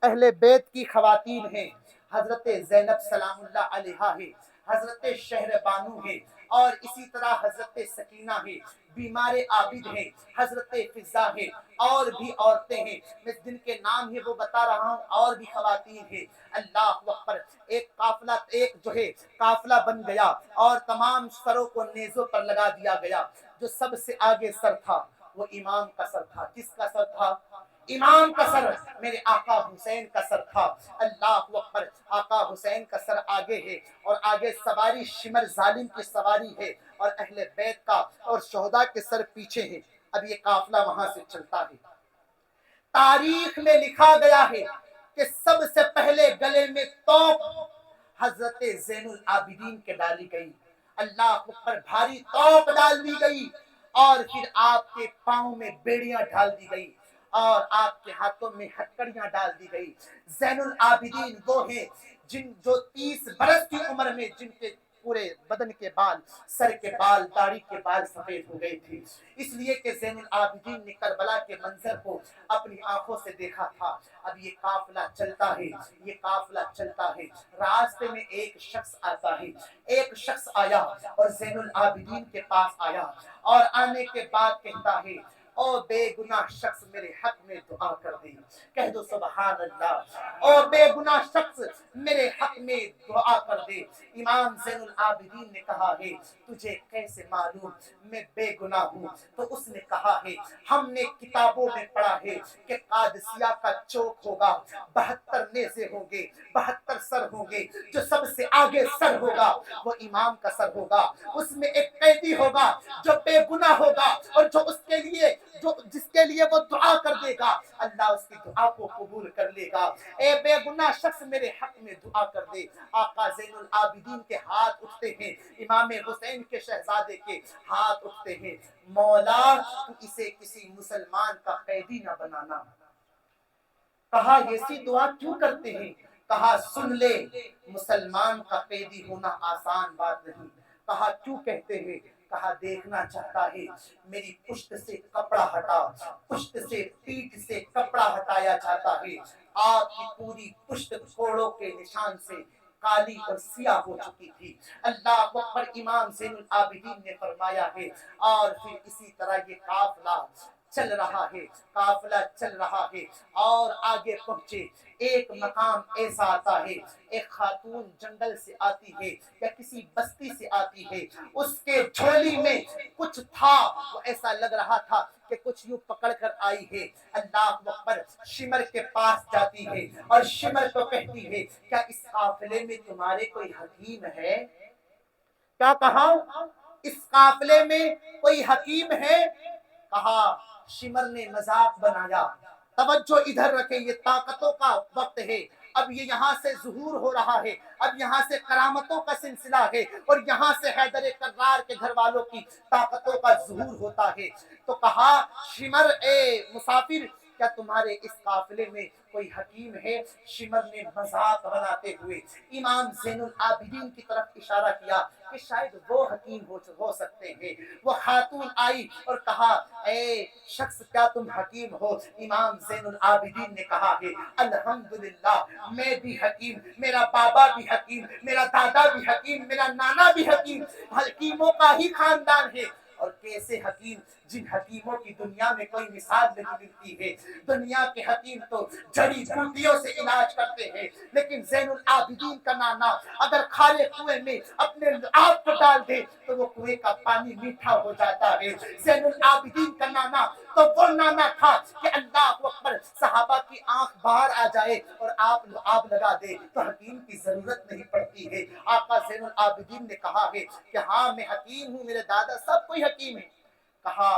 اہل بیت کی خواتین ہیں، حضرت زینب سلام اللہ علیہا ہے، حضرت شہر بانو ہے، اور اسی طرح حضرت سکینہ ہے، بیمار عابد ہیں، حضرت فضا ہے، اور بھی عورتیں ہیں، میں جن کے نام ہے وہ بتا رہا ہوں، اور بھی خواتین ہیں۔ اللہ اکبر، ایک قافلہ، ایک جو ہے قافلہ بن گیا اور تمام سروں کو نیزوں پر لگا دیا گیا۔ جو سب سے آگے سر تھا وہ امام کا سر تھا۔ کس کا سر تھا؟ امام کا سر، میرے آقا حسین کا سر تھا۔ اللہ اکبر، آقا حسین کا سر آگے ہے اور آگے سواری شمر ظالم کی سواری ہے، اور اہل بیت کا اور شہداء کے سر پیچھے ہیں۔ اب یہ قافلہ وہاں سے چلتا ہے۔ تاریخ میں لکھا گیا ہے کہ سب سے پہلے گلے میں توپ حضرت زین العابدین کے ڈالی گئی، اللہ اکبر، بھاری توپ ڈال دی گئی، اور پھر آپ کے پاؤں میں بیڑیاں ڈال دی گئی، اور آپ کے ہاتھوں میں ہتکڑیاں ڈال دی گئی۔ زین العابدین وہ ہیں جو 30 برس کی عمر میں جن کے پورے بدن کے بال، سر کے بال، داڑھی کے بال سفید ہو گئے تھے، اس لیے کہ زین العابدین نے کربلا کے منظر کو اپنی آنکھوں سے دیکھا تھا۔ اب یہ قافلہ چلتا ہے، یہ قافلہ چلتا ہے، راستے میں ایک شخص آتا ہے، ایک شخص آیا اور زین العابدین کے پاس آیا، اور آنے کے بعد کہتا ہے او بے گناہ شخص میرے حق میں دعا کر دے۔ کہہ دو سبحان اللہ۔ او بے گناہ شخص میرے حق میں دعا کر دے۔ امام زین العابدین نے کہا ہے تجھے کیسے معلوم میں بے گناہ ہوں؟ تو اس نے کہا ہے ہم نے کتابوں میں پڑھا ہے کہ قادسیہ کا چوک ہوگا، 72 نیزے ہوں گے، 72 سر ہوں گے، جو سب سے آگے سر ہوگا وہ امام کا سر ہوگا، اس میں ایک قیدی ہوگا جو بے گناہ ہوگا، اور جو اس کے لیے جس کے لیے وہ دعا کر دے گا اللہ اس کی دعا کو قبول کر لے گا۔ اے بے گناہ شخص میرے حق میں دعا کر دے۔ آقا زین العابدین کے ہاتھ اٹھتے ہیں، امام حسین کے شہزادے کے ہاتھ اٹھتے ہیں، مولا تو اسے کسی مسلمان کا قیدی نہ بنانا۔ کہا ایسی دعا کیوں کرتے ہیں؟ کہا سن لے مسلمان کا قیدی ہونا آسان بات نہیں۔ کہا کیوں کہتے ہیں؟ کہا دیکھنا چاہتا ہے میری پشت سے کپڑا ہٹا، پشت سے پیٹھ سے کپڑا ہٹایا جاتا ہے، آپ کی پوری پشت کوڑوں کے نشان سے کالی اور سیاہ ہو چکی تھی۔ اللہ اکبر۔ امام زین العابدین نے فرمایا ہے اور پھر اسی طرح یہ قافلہ چل رہا ہے، قافلہ چل رہا ہے اور آگے پہنچے۔ ایک مقام ایسا آتا ہے، ایک خاتون جنگل سے آتی ہے یا کسی بستی سے آتی ہے، اس کے جھولی میں کچھ تھا، وہ ایسا لگ رہا تھا کہ کچھ یوں پکڑ کر آئی ہے۔ اللہ اکبر۔ شمر کے پاس جاتی ہے اور شمر کو کہتی ہے کیا اس قافلے میں تمہارے کوئی حکیم ہے؟ کیا کہا؟ اس قافلے میں کوئی حکیم ہے؟ کہا شمر نے مذاق بنایا، توجہ ادھر رکھے، یہ طاقتوں کا وقت ہے، اب یہ یہاں سے ظہور ہو رہا ہے، اب یہاں سے کرامتوں کا سلسلہ ہے، اور یہاں سے حیدر کرار کے گھر والوں کی طاقتوں کا ظہور ہوتا ہے۔ تو کہا شمر اے مسافر کیا تمہارے اس قافلے میں کوئی حکیم ہے؟ شمر نے مذاق بناتے ہوئے امام زین العابدین کی طرف اشارہ کیا کہ شاید وہ حکیم ہو سکتے ہیں۔ وہ خاتون آئی اور کہا اے شخص کیا تم حکیم ہو؟ امام زین العابدین نے کہا ہے الحمدللہ میں بھی حکیم، میرا بابا بھی حکیم، میرا دادا بھی حکیم، میرا نانا بھی حکیم، حکیموں کا ہی خاندان ہے۔ اور کیسے حکیم؟ جن حکیموں کی دنیا میں کوئی مثال نہیں ملتی ہے۔ دنیا کے حکیم تو جڑی بوٹیوں سے علاج کرتے ہیں، لیکن زین العابدین کا نانا اگر کھارے کنویں میں اپنے آپ کو ڈال دے تو وہ کنویں کا پانی میٹھا ہو جاتا ہے۔ زین العابدین کا نانا تو وہ نانا تھا کہ اللہ اکبر صحابہ کی آنکھ باہر آ جائے اور آپ لگا دے تو حکیم کی ضرورت نہیں پڑتی ہے۔ آقا زین العابدین نے کہا ہے کہ ہاں میں حکیم ہوں، میرے دادا سب کوئی حکیم ہے۔ کہا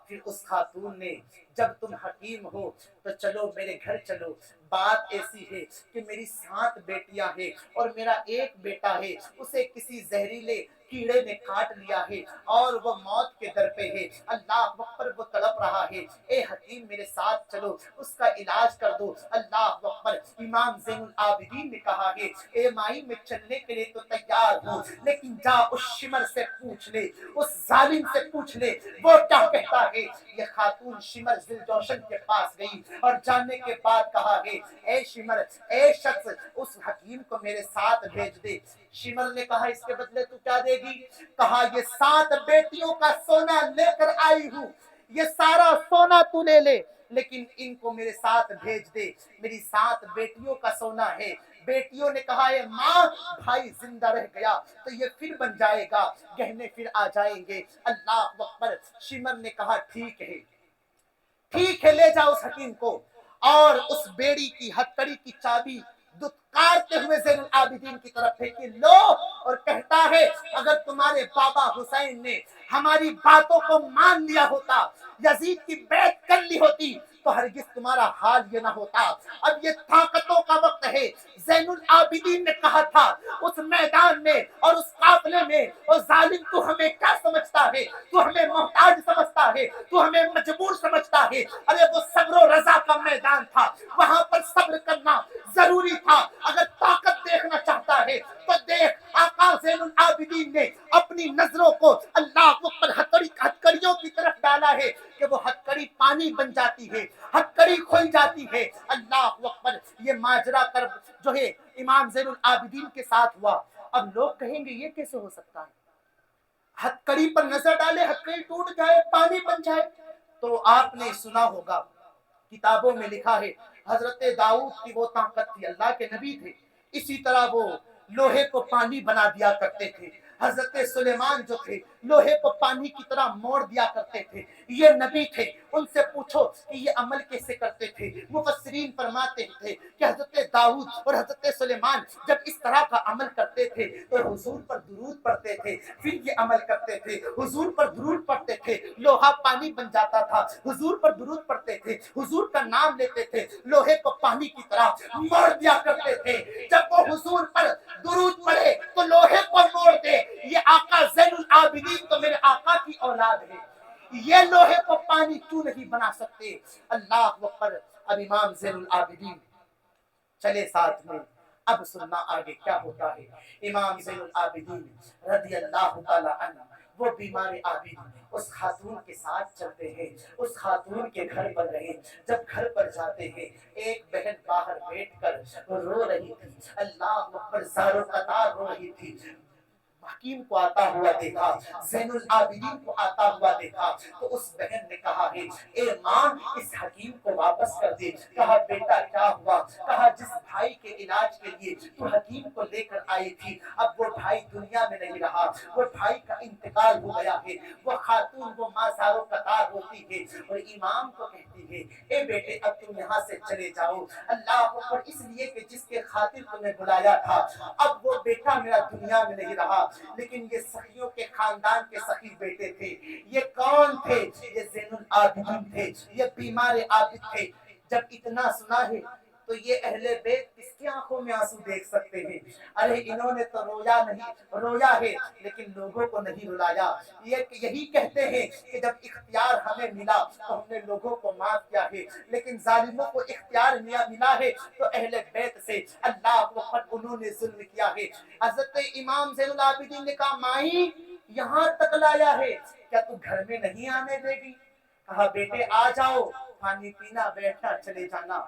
پھر اس خاتون نے جب تم حکیم ہو تو چلو میرے گھر چلو، بات ایسی ہے کہ میری 7 بیٹیاں ہیں اور میرا ایک بیٹا ہے، اسے کسی زہریلے کیڑے نے کاٹ لیا ہے اور وہ موت کے در پہ ہے، اللہ اکبر وہ تڑپ رہا ہے، اے حکیم میرے ساتھ چلو اس کا علاج کر دو۔ اللہ اکبر۔ امام زین العابدین نے کہا ہے اے مائی میں چلنے کے لیے تو تیار ہوں، لیکن جا اس شمر سے پوچھ لے، اس ظالم سے پوچھ لے وہ کیا کہتا ہے۔ یہ خاتون شمر ذوالجوشن کے پاس گئی اور جاننے کے بعد کہا ہے اے شمر، اے شخص اس حکیم کو میرے ساتھ بھیج دے۔ شمر نے کہا اس کے بدلے تو کیا دے گی؟ کہا یہ 7 بیٹیوں کا سونا لے کر آئی ہوں، یہ سارا سونا تو لے لے، لیکن ان کو میرے ساتھ بھیج دے، میری 7 بیٹیوں کا سونا ہے۔ بیٹیوں نے کہا ہے ماں بھائی زندہ رہ گیا تو یہ پھر بن جائے گا، گہنے پھر آ جائیں گے۔ اللہ اکبر۔ شمر نے کہا ٹھیک ہے، ٹھیک ہے لے جاؤ اس حکیم کو، اور اس بیڑی کی ہتکڑی کی چابی دتکارتے ہوئے زین العابدین کی طرف پھینکی لو، اور کہتا ہے اگر تمہارے بابا حسین نے ہماری باتوں کو مان لیا ہوتا، یزید کی بیعت کر لی ہوتی تو ہرگز تمہارا حال یہ نہ ہوتا۔ اب یہ طاقتوں کا وقت ہے، زین العابدین نے کہا تھا اس میدان میں اور اس قافلے میں، اور ظالم تو ہمیں کیا سمجھتا ہے، تو ہمیں محتاج سمجھتا ہے، تو ہمیں مجبور سمجھتا ہے۔ ارے وہ صبر و رضا کا میدان تھا، وہاں پر صبر کرنا ضروری تھا۔ اگر طاقت دیکھنا چاہتا ہے تو دیکھ، آقا زین العابدین نے اپنی نظروں کو اللہ پر ہتکڑیوں کی طرف ڈالا ہے کہ وہ ہتکڑی پانی بن جاتی ہے، ہتکڑی کھل جاتی ہے۔ اللہ اکبر، یہ ماجرا کر جو ہے امام زین العابدین کے ساتھ ہوا۔ اب لوگ کہیں گے یہ کیسے ہو سکتا ہے، ہتکڑی پر نظر ڈالے، ہتکڑی ٹوٹ جائے، پانی بن جائے؟ تو آپ نے سنا ہوگا، کتابوں میں لکھا ہے حضرت داؤد کی وہ طاقت تھی، اللہ کے نبی تھے، اسی طرح وہ لوہے کو پانی بنا دیا کرتے تھے۔ حضرت سلیمان جو تھے لوہے کو پانی کی طرح موڑ دیا کرتے تھے، یہ نبی تھے۔ ان سے پوچھو کہ یہ عمل کیسے کرتے تھے؟ مفسرین فرماتے تھے کہ حضرت داؤد اور حضرت سلیمان جب اس طرح کا عمل کرتے تھے تو حضور پر درود پڑھتے تھے، پھر یہ عمل کرتے تھے، حضور پر درود پڑھتے تھے، لوہا پانی بن جاتا تھا، حضور پر درود پڑھتے تھے، حضور کا نام لیتے تھے، لوہے کو پانی کی طرح موڑ دیا کرتے تھے۔ جب وہ حضور پر درود پڑھے تو لوہے کو موڑ دے۔ یہ آقا زین العابدین تو میرے آقا کی اولاد ہے، یہ لوہے کو پانی کیوں نہیں بنا سکتے؟ اللہ اکبر۔ اب امام زین العابدین چلے ساتھ میں، اب سننا آگے کیا ہوتا ہے۔ امام زین العابدین رضی اللہ تعالی عنہ وہ بیمار عابد اس خاتون کے ساتھ چلتے ہیں، اس خاتون کے گھر پر رہے۔ جب گھر پر جاتے ہیں، ایک بہن باہر بیٹھ کر رو رہی تھی، اللہ اکبر، زاروں قطار رو رہی تھی۔ حکیم کو آتا ہوا دیکھا، زین العابدین کو آتا ہوا دیکھا، تو اس بہن نے کہا ہے اے ماں اس حکیم کو واپس کر دے۔ کہا بیٹا کیا ہوا؟ کہا جس بھائی کے علاج کے لیے تو حکیم کو لے کر آئی تھی، اب وہ بھائی دنیا میں نہیں رہا، وہ بھائی کا انتقال ہو گیا ہے۔ وہ خاتون وہ ماں زاروں قطار ہوتی ہے اور امام کو کہتی ہے اے بیٹے اب تم یہاں سے چلے جاؤ، اللہ اکبر، اس لیے کہ جس کے خاطر تمہیں بلایا تھا اب وہ بیٹا میرا دنیا میں نہیں رہا۔ لیکن یہ سخیوں کے خاندان کے سخی بیٹے تھے۔ یہ کون تھے؟ یہ زین العابدین تھے، یہ بیمار عابد تھے۔ جب اتنا سنا ہے تو یہ اہل بیت کس کی آنکھوں میں آنسو دیکھ سکتے ہیں؟ ارے انہوں نے تو رویا ہے لیکن لوگوں کو نہیں رلایا۔ یہی کہتے ہیں کہ جب اختیار ہمیں ملا تو ہم نے لوگوں کو معاف کیا ہے، لیکن ظالموں کو اختیار ملا ہے تو اہل بیت سے اللہ اکبر انہوں نے ظلم کیا ہے۔ حضرت امام زین العابدین نے کہا مائی یہاں تک لایا ہے، کیا تو گھر میں نہیں آنے دے گی؟ کہا بیٹے آ جاؤ، پانی پینا، بیٹھنا، چلے جانا۔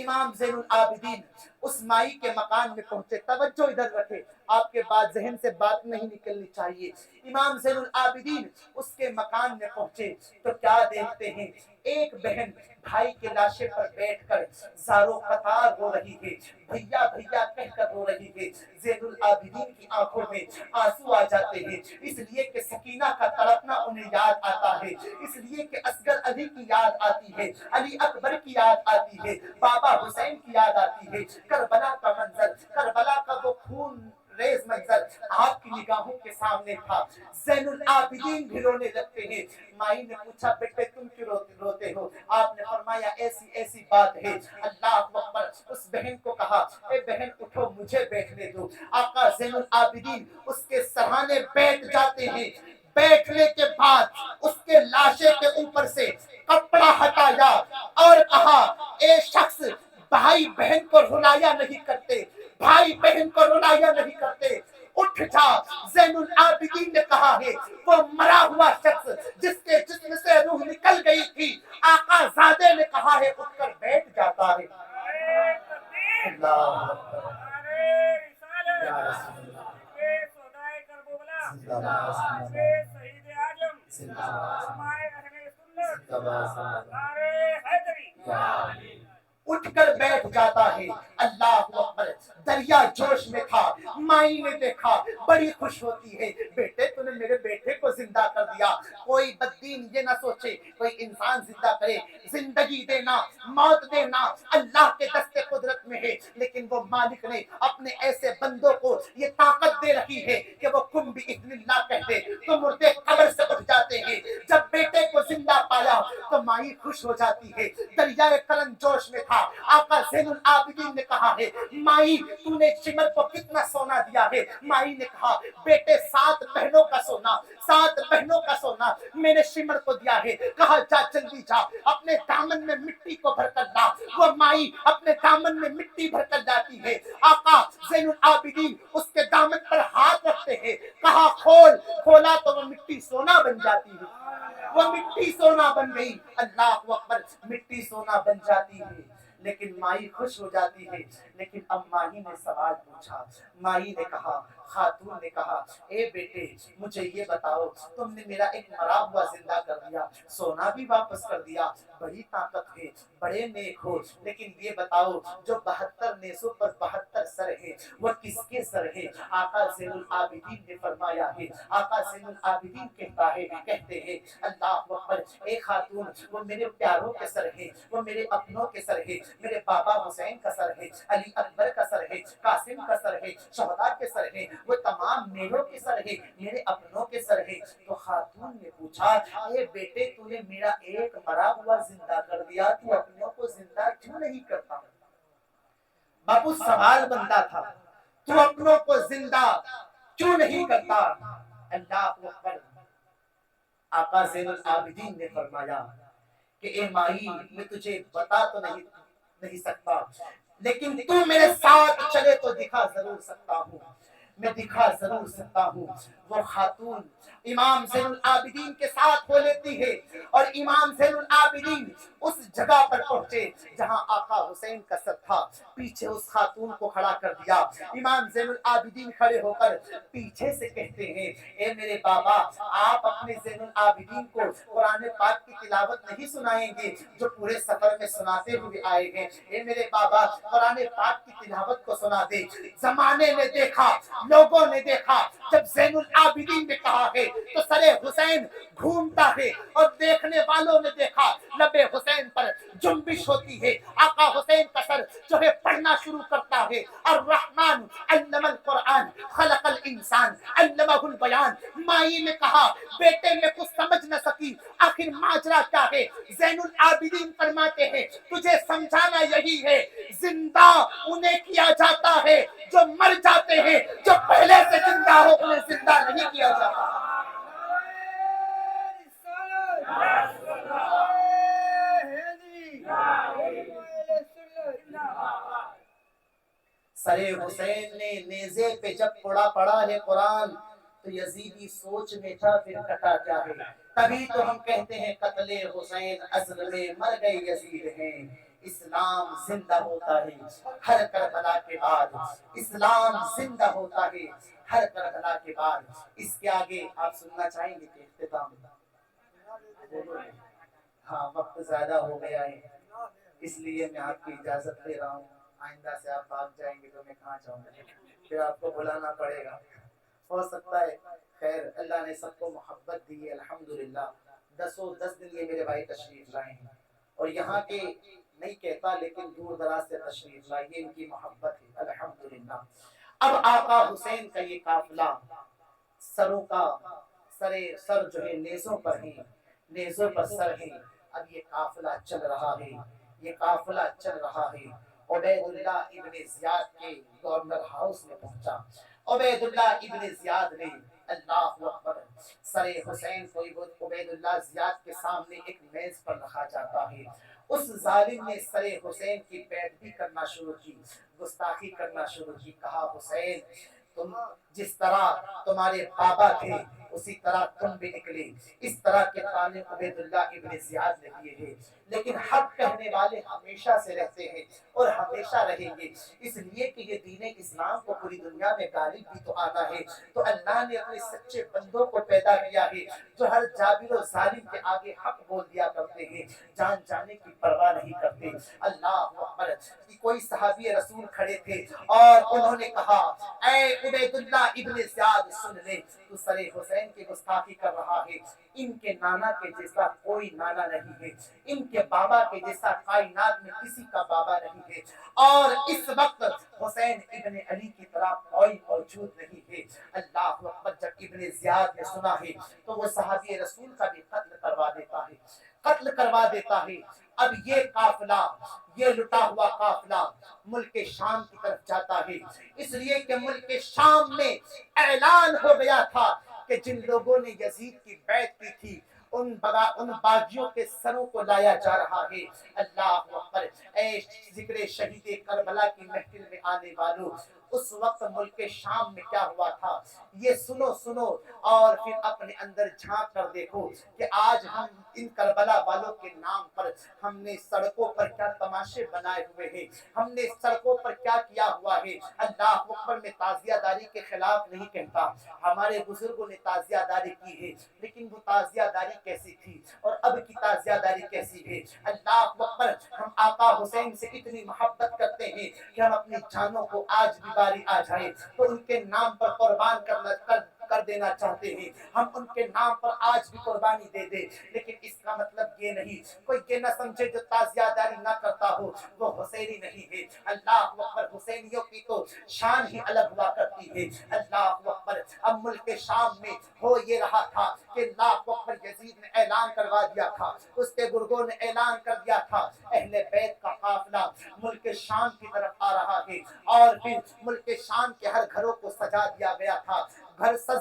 امام زین العابدین اس مائی کے مکان میں پہنچے، توجہ ادھر رکھے، آپ کے بعد ذہن سے بات نہیں نکلنی چاہیے۔ امام زین العابدین اس کے مکان میں پہنچے تو کیا دیکھتے ہیں، ایک بہن بھائی کے لاشے پر بیٹھ کر زاروں قطار رو رہی ہے، بھیا بھیا کہہ کر رو رہی ہے۔ زین العابدین کی آنکھوں میں آنسو آ جاتے ہیں، اس لیے کہ سکینہ کا تڑپنا انہیں یاد آتا ہے، اس لیے کہ اصغر علی کی یاد آتی ہے، علی اکبر کی یاد آتی ہے، بابا حسین کی یاد آتی ہے، کربلا کا منظر، کربلا کا وہ خون ریز منظر آپ کی نگاہوں کے سامنے تھا۔ زین العابدین بھی رونے لگتے ہیں۔ مائی نے پوچھا بیٹے تم کیوں روتے ہو؟ آپ نے فرمایا ایسی بات ہے۔ اللہ اکبر، اس بہن کو کہا اے بہن اٹھو مجھے بیٹھنے دو۔ آقا زین العابدین اس کے سرہانے بیٹھ جاتے ہیں، بیٹھنے کے بعد اس کے لاشے کے اوپر سے کپڑا ہٹایا اور کہا اے شخص بھائی بہن کو رلایا نہیں کرتے، بھائی بہن کو رلایا نہیں کرتے، اٹھ جا۔ زین العابدین نے کہا ہے وہ مرا ہوا شخص جس کے جسم سے روح نکل گئی تھی، آقا زادے نے کہا ہے اٹھ کر بیٹھ جاتا ہے۔ اللہ اکبر، یا رسول اللہ، اٹھ کر بیٹھ جاتا ہے۔ اللہ اکبر، دریا جوش میں تھا، مائی نے دیکھا بڑی خوش ہوتی ہے، بیٹے تو نے میرے بیٹے کو زندہ کر دیا۔ کوئی بددین یہ نہ سوچے کوئی انسان زندہ کرے، زندگی دینا موت دینا اللہ کے دست قدرت میں ہے، لیکن وہ مالک نے اپنے ایسے بندوں کو یہ طاقت دے رکھی ہے کہ وہ کم باذن اللہ کہتے تو مردے قبر سے اٹھ جاتے ہیں۔ جب بیٹے کو زندہ پا پایا تو مائی خوش ہو جاتی ہے. دریائے کرن جوش میں تھا. آقا زین العابدین نے کہا ہے مائی تو نے شمر کو کتنا سونا دیا ہے؟ مائی نے کہا بیٹے 7 بہنوں کا سونا، 7 بہنوں کا سونا میں نے شمر کو دیا ہے. کہا جا جلدی جا اپنے دامن میں مٹی کو بھر کر لا. وہ مائی اپنے دامن میں مٹی بھر کر لاتی ہے. آقا زین العابدین اس کے دامن پر ہاتھ رکھتے ہیں. کہا کھولا تو وہ مٹی سونا بن جاتی ہے. وہ مٹی سونا بن گئی. اللہ اکبر. مٹی سونا بن جاتی ہے لیکن مائی خوش ہو جاتی ہے. لیکن اب مائی نے سوال پوچھا. مائی نے کہا، خاتون نے کہا اے بیٹے مجھے یہ بتاؤ تم نے میرا ایک مرا ہوا زندہ کر دیا، سونا بھی واپس کر دیا، بڑی طاقت ہے، بڑے نیک ہو، لیکن یہ بتاؤ جو 72 نیزوں پر 72 سر ہے وہ کس کے سر ہے؟ آقا زین العابدین نے فرمایا ہے، آقا زین العابدین کہتے ہیں اللہ اکبر اے خاتون وہ میرے پیاروں کے سر ہے، وہ میرے اپنوں کے سر ہے، میرے بابا حسین کا سر ہے، علی اکبر کا سر ہے، قاسم کا سر ہے، شہداء کے سر ہے، وہ تمام میروں کے سر ہے، میرے اپنوں کے سر ہے. تو خاتون نے پوچھا اے بیٹے تو نے میرا ایک مرا ہوا زندہ کر دیا، تو اپنوں کو زندہ کیوں نہیں کرتا؟ باپو سوال بنتا تھا تو اپنوں کو زندہ کیوں نہیں کرتا؟ اللہ اکبر. آقا زین العابدین نے فرمایا کہ اے مائی میں تجھے بتا تو نہیں سکتا لیکن تو میرے ساتھ چلے تو دکھا ضرور سکتا ہوں، میں دکھا ضرور سکتا ہوں. وہ خاتون امام زین العابدین کے ساتھ ہو لیتی ہے اور امام زین العابدین اس جگہ پر پہنچے جہاں آقا حسین کا سر تھا. پیچھے اس خاتون کو کھڑا کر دیا. امام زین العابدین کھڑے ہو کر پیچھے سے کہتے ہیں اے میرے بابا آپ اپنے زین العابدین کو قرآن پاک کی تلاوت نہیں سنائیں گے جو پورے سفر میں سناتے ہوئے آئے ہیں؟ اے میرے بابا قرآن پاک کی تلاوت کو سنا دے. زمانے نے دیکھا، لوگوں نے دیکھا، جب زین العابدین نے کہا ہے تو سر حسین گھومتا ہے اور دیکھنے والوں نے دیکھا لب حسین پر جنبش ہوتی ہے. آقا حسین کا سر جو ہے پڑھنا شروع کرتا ہے الرحمن علم القرآن خلق الانسان علمہ البیان. مائی نے کہا بیٹے میں کچھ سمجھ نہ سکی آخر ماجرا کیا ہے؟ زین العابدین فرماتے ہیں تجھے سمجھانا یہی ہے زندہ انہیں کیا جاتا ہے جو مر جاتے ہیں، جو پہلے سے زندہ ہو انہیں زندہ نہیں کیا جاتا. سر حسین نے نیزے پہ جب پڑھا ہے قرآن تو یزیدی سوچ میں تھا پھر کٹا کیا ہے. تبھی تو ہم کہتے ہیں قتل حسین اصل میں مر گئے یزید ہیں. اسلام زندہ ہوتا ہے ہر کربلا کے بعد، اسلام زندہ ہوتا ہے ہر کربلا کے بعد. اس کے آگے آپ سننا چاہیں گے کہ اختتام؟ ہاں وقت زیادہ ہو گیا ہے اس لیے میں آپ کی اجازت لے رہا ہوں. آئندہ سے آپ بھاگ جائیں گے تو میں کہاں جاؤں گا، پھر آپ کو بلانا پڑے گا. ہو سکتا ہے خیر اللہ نے سب کو محبت دی ہے الحمدللہ. 10 دن یہ میرے بھائی تشریف لائے ہیں اور یہاں کے نہیں کہتا لیکن دور دراز سے تشریف لائے، یہ ان کی محبت ہے الحمدللہ. اب آقا حسین کا یہ قافلہ سروں کا سر جو ہے نیزوں پر ہیں، نیزوں پر سر ہیں. اب یہ قافلہ چل رہا ہے، یہ قافلہ چل رہا ہے. عبید اللہ ابن زیاد کے گورنر ہاؤس میں پہنچا. عبید اللہ ابن زیاد نے اللہ اکبر سر حسین کو عبید اللہ زیاد کے سامنے ایک میز پر رکھا جاتا ہے. اس ظالم نے سر حسین کی پیروی کرنا شروع کی، گستاخی کرنا شروع کی. کہا حسین تم جس طرح تمہارے بابا تھے اسی طرح تم بھی نکلے. اس طرح کے طعنے عبید اللہ ابن زیاد نے دیے ہیں. لیکن حق کہنے والے ہمیشہ سے رہتے ہیں اور ہمیشہ رہیں گے، اس لیے کہ یہ دین اسلام کو پوری دنیا میں غالب بھی تو آنا ہے. تو اللہ نے اپنے سچے بندوں کو پیدا کیا ہے جو ہر جابر و ظالم کے آگے حق بول دیا کرتے ہیں، جان جانے کی پرواہ نہیں کرتے. اللہ اکبر. کوئی صحابی رسول کھڑے تھے اور انہوں نے کہا اے عبید اللہ ابن زیاد سن لے، تو سر حسین کی گستاخی کر رہا ہے. ان کے نانا کے جیسا کوئی نانا نہیں ہے، ان کے بابا کے جیسا کائنات میں کسی کا بابا نہیں ہے، اور اس وقت حسین ابن علی کی طرح کوئی موجود نہیں ہے. اللہ اکبر. جب ابن زیاد نے سنا ہے تو وہ صحابی رسول کا بھی قتل کروا دیتا ہے، قتل کروا دیتا ہے۔ اب یہ قافلہ، یہ لٹا ہوا قافلہ ملک شام کی طرف جاتا ہے، اس لیے کہ ملک شام میں اعلان ہو گیا تھا کہ جن لوگوں نے یزید کی بیعت کی تھی ان باغیوں کے سروں کو لایا جا رہا ہے۔ اللہ اکبر! اے ذکر شہید کربلا کی محفل میں آنے والوں، اس وقت ملک شام میں کیا ہوا تھا یہ سنو اور پھر اپنے اندر جھانک کر دیکھو کہ آج ہم ان کربلا والوں کے نام پر ہم نے سڑکوں پر کیا تماشے بنائے ہوئے ہیں، ہم نے سڑکوں پر کیا کیا ہوا ہے۔ اللہ اکبر! میں تعزیہ داری کے خلاف نہیں کہتا، ہمارے بزرگوں نے تعزیہ داری کی ہے، لیکن وہ تعزیہ داری کیسی تھی اور اب کی تعزیہ داری کیسی ہے۔ اللہ اکبر! ہم آقا حسین سے اتنی محبت کرتے ہیں کہ ہم اپنی جانوں کو آج بھی باری آ جائے تو ان کے نام پر قربان کر دینا چاہتے ہیں، ہم ان کے نام پر آج بھی قربانی دے دیں، لیکن اس کا مطلب یہ نہیں، کوئی یہ نہ سمجھے جو تعزیہ داری نہ کرتا ہو وہ حسینی نہیں ہے۔ اللہ اکبر! حسینیوں کی تو شان ہی الگ ہوا کرتی ہے۔ اللہ اکبر! اب ملک شام میں ہو یہ رہا تھا کہ اللہ اکبر! یزید نے اعلان کروا دیا تھا، اس کے گرگوں نے اعلان کر دیا تھا، اہل بیت کا قافلہ ملک شام کی طرف آ رہا ہے، اور پھر ملک شام کے ہر گھروں کو سجا دیا گیا تھا، گھر سج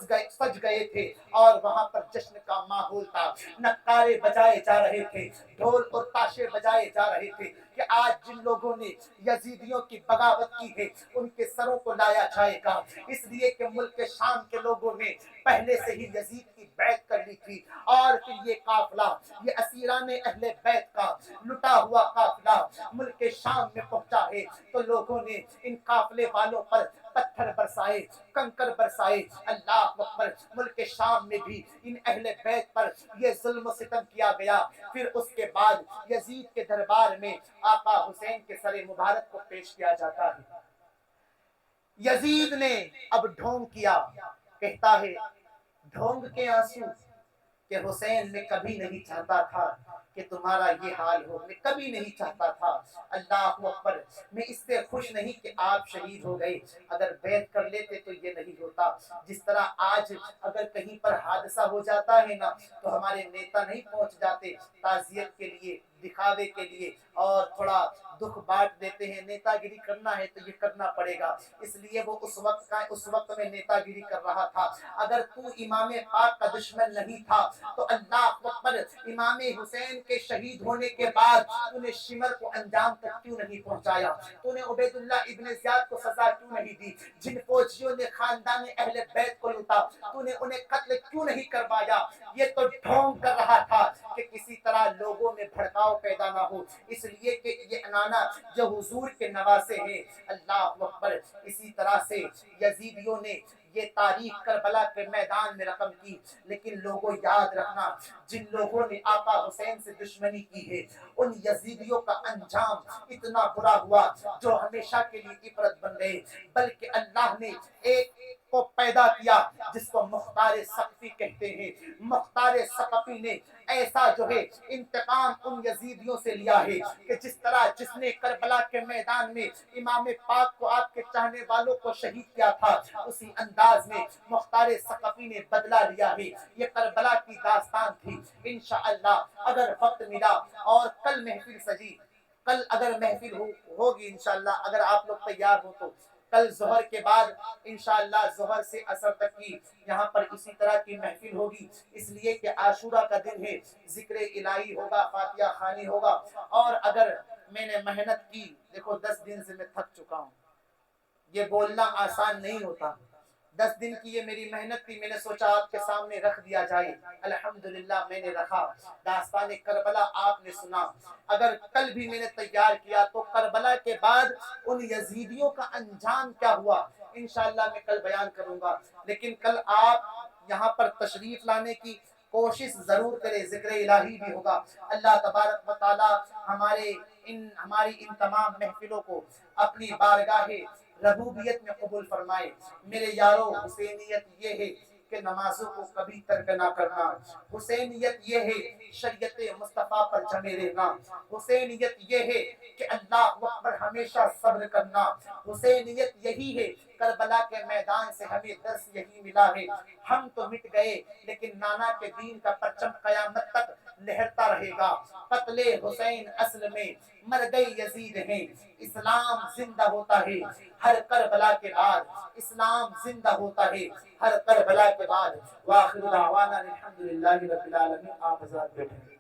گئے تھے اور وہاں پر جشن کا ماحول تھا، نقارے بجائے جا رہے تھے، ڈھول اور تاشے بجائے جا رہے تھے کہ آج جن لوگوں نے یزیدیوں کی بغاوت کی ہے ان کے سروں کو لایا جائے گا، اس لیے کہ ملک شام کے لوگوں نے پہلے سے ہی یزید کی بیعت کر لی تھی، اور پھر یہ قافلہ، یہ اسیران اہل بیت کا لٹا ہوا قافلہ ملک شام میں پہنچا ہے تو لوگوں نے ان قافلے والوں پر پتھر برسائے، کنکر برسائے۔ اللہ اکبر! ملک شام میں بھی ان اہل بیت پر یہ ظلم و ستم کیا گیا۔ پھر اس کے بعد یزید کے دربار میں آقا حسین کے سر مبارک کو پیش کیا جاتا ہے۔ یزید نے اب ڈھونگ کیا، کہتا ہے ڈھونگ کے آنسو کہ حسین میں کبھی نہیں چاہتا تھا کہ تمہارا یہ حال ہو، میں کبھی نہیں چاہتا تھا۔ اللہ اکبر! میں اس سے خوش نہیں کہ آپ شہید ہو گئے، اگر بیعت کر لیتے تو یہ نہیں ہوتا۔ جس طرح آج اگر کہیں پر حادثہ ہو جاتا ہے نا تو ہمارے نیتا نہیں پہنچ جاتے تعزیت کے لیے، دکھاوے کے لیے، اور تھوڑا دکھ بانٹ دیتے ہیں، نیتا گیری کرنا ہے تو یہ کرنا پڑے گا، اس لیے وہ اس وقت میں نیتا گیری کر رہا تھا۔ اگر تو امام پاک کا دشمن نہیں تھا تو اللہ اکبر! امام حسین کے شہید ہونے کے بعد تو نے شمر کو انجام تک کیوں نہیں پہنچایا؟ تو نے عبید اللہ ابن زیاد کو سزا کیوں نہیں دی؟ جن فوجیوں نے خاندان اہل بیت کو لوٹا تو نے انہیں قتل کیوں نہیں کروایا؟ یہ تو ڈھونگ کر رہا تھا کہ کسی طرح لوگوں میں بھڑکاؤ پیدا نہ ہو، اس لیے کہ یہ انانا جو حضور کے نواسے ہیں۔ اللہ اکبر! اسی طرح سے یزیدیوں نے یہ تاریخ کربلا کے میدان میں رقم کی، لیکن لوگوں یاد رکھنا جن لوگوں نے آقا حسین سے دشمنی کی ہے ان یزیدیوں کا انجام اتنا برا ہوا جو ہمیشہ کے لیے عبرت بن گئے، بلکہ اللہ نے ایک کو پیدا کیا جس کو مختار ثقفی کہتے ہیں۔ مختار ثقفی نے ایسا جو ہے انتقام ان یزیدیوں سے لیا ہے کہ جس طرح جس نے کربلا کے میدان میں امام پاک کو، آپ کے چاہنے والوں کو شہید کیا تھا، اسی انداز میں مختار ثقفی نے بدلہ لیا ہے۔ یہ کربلا کی داستان تھی۔ انشاءاللہ اگر وقت ملا اور کل محفل سجی، کل اگر محفل ہوگی انشاءاللہ، اگر آپ لوگ تیار ہو تو کل ظہر کے بعد انشاءاللہ ظہر سے عصر تک کی یہاں پر اسی طرح کی محفل ہوگی، اس لیے کہ عاشورہ کا دن ہے، ذکر الہی ہوگا، فاتحہ خوانی ہوگا، اور اگر میں نے محنت کی، دیکھو 10 دن سے میں تھک چکا ہوں، یہ بولنا آسان نہیں ہوتا، 10 دن کی یہ میری محنت تھی، میں نے سوچا آپ کے سامنے رکھ دیا جائے، الحمدللہ میں نے رکھا۔ داستان کربلا آپ نے سنا، اگر کل بھی میں نے تیار کیا تو کربلا کے بعد ان یزیدیوں کا انجام کیا ہوا انشاءاللہ میں کل بیان کروں گا، لیکن کل آپ یہاں پر تشریف لانے کی کوشش ضرور کرے، ذکر الہی بھی ہوگا۔ اللہ تبارک و تعالی ہماری ان تمام محفلوں کو اپنی بارگاہ ربوبیت میں قبول فرمائے۔ میرے یارو، حسینیت یہ ہے کہ نمازوں کو کبھی ترک نہ کرنا، حسینیت یہ ہے شریعت مصطفیٰ پر جمے رہنا، حسینیت یہ ہے کہ اللہ اکبر ہمیشہ صبر کرنا، حسینیت یہی ہے کربلا کے میدان سے ہمیں درس یہی ملا ہے، ہم تو مٹ گئے لیکن نانا کے دین کا پرچم قیامت تک لہرتا رہے گا۔ قتل حسین اصل میں مر گئی یزید ہیں، اسلام زندہ ہوتا ہے ہر کربلا کے بعد، اسلام زندہ ہوتا ہے ہر کربلا کے بعد۔ وآخر دعوانا الحمدللہ رب العالمین۔ آپ حضرات بیٹھیں۔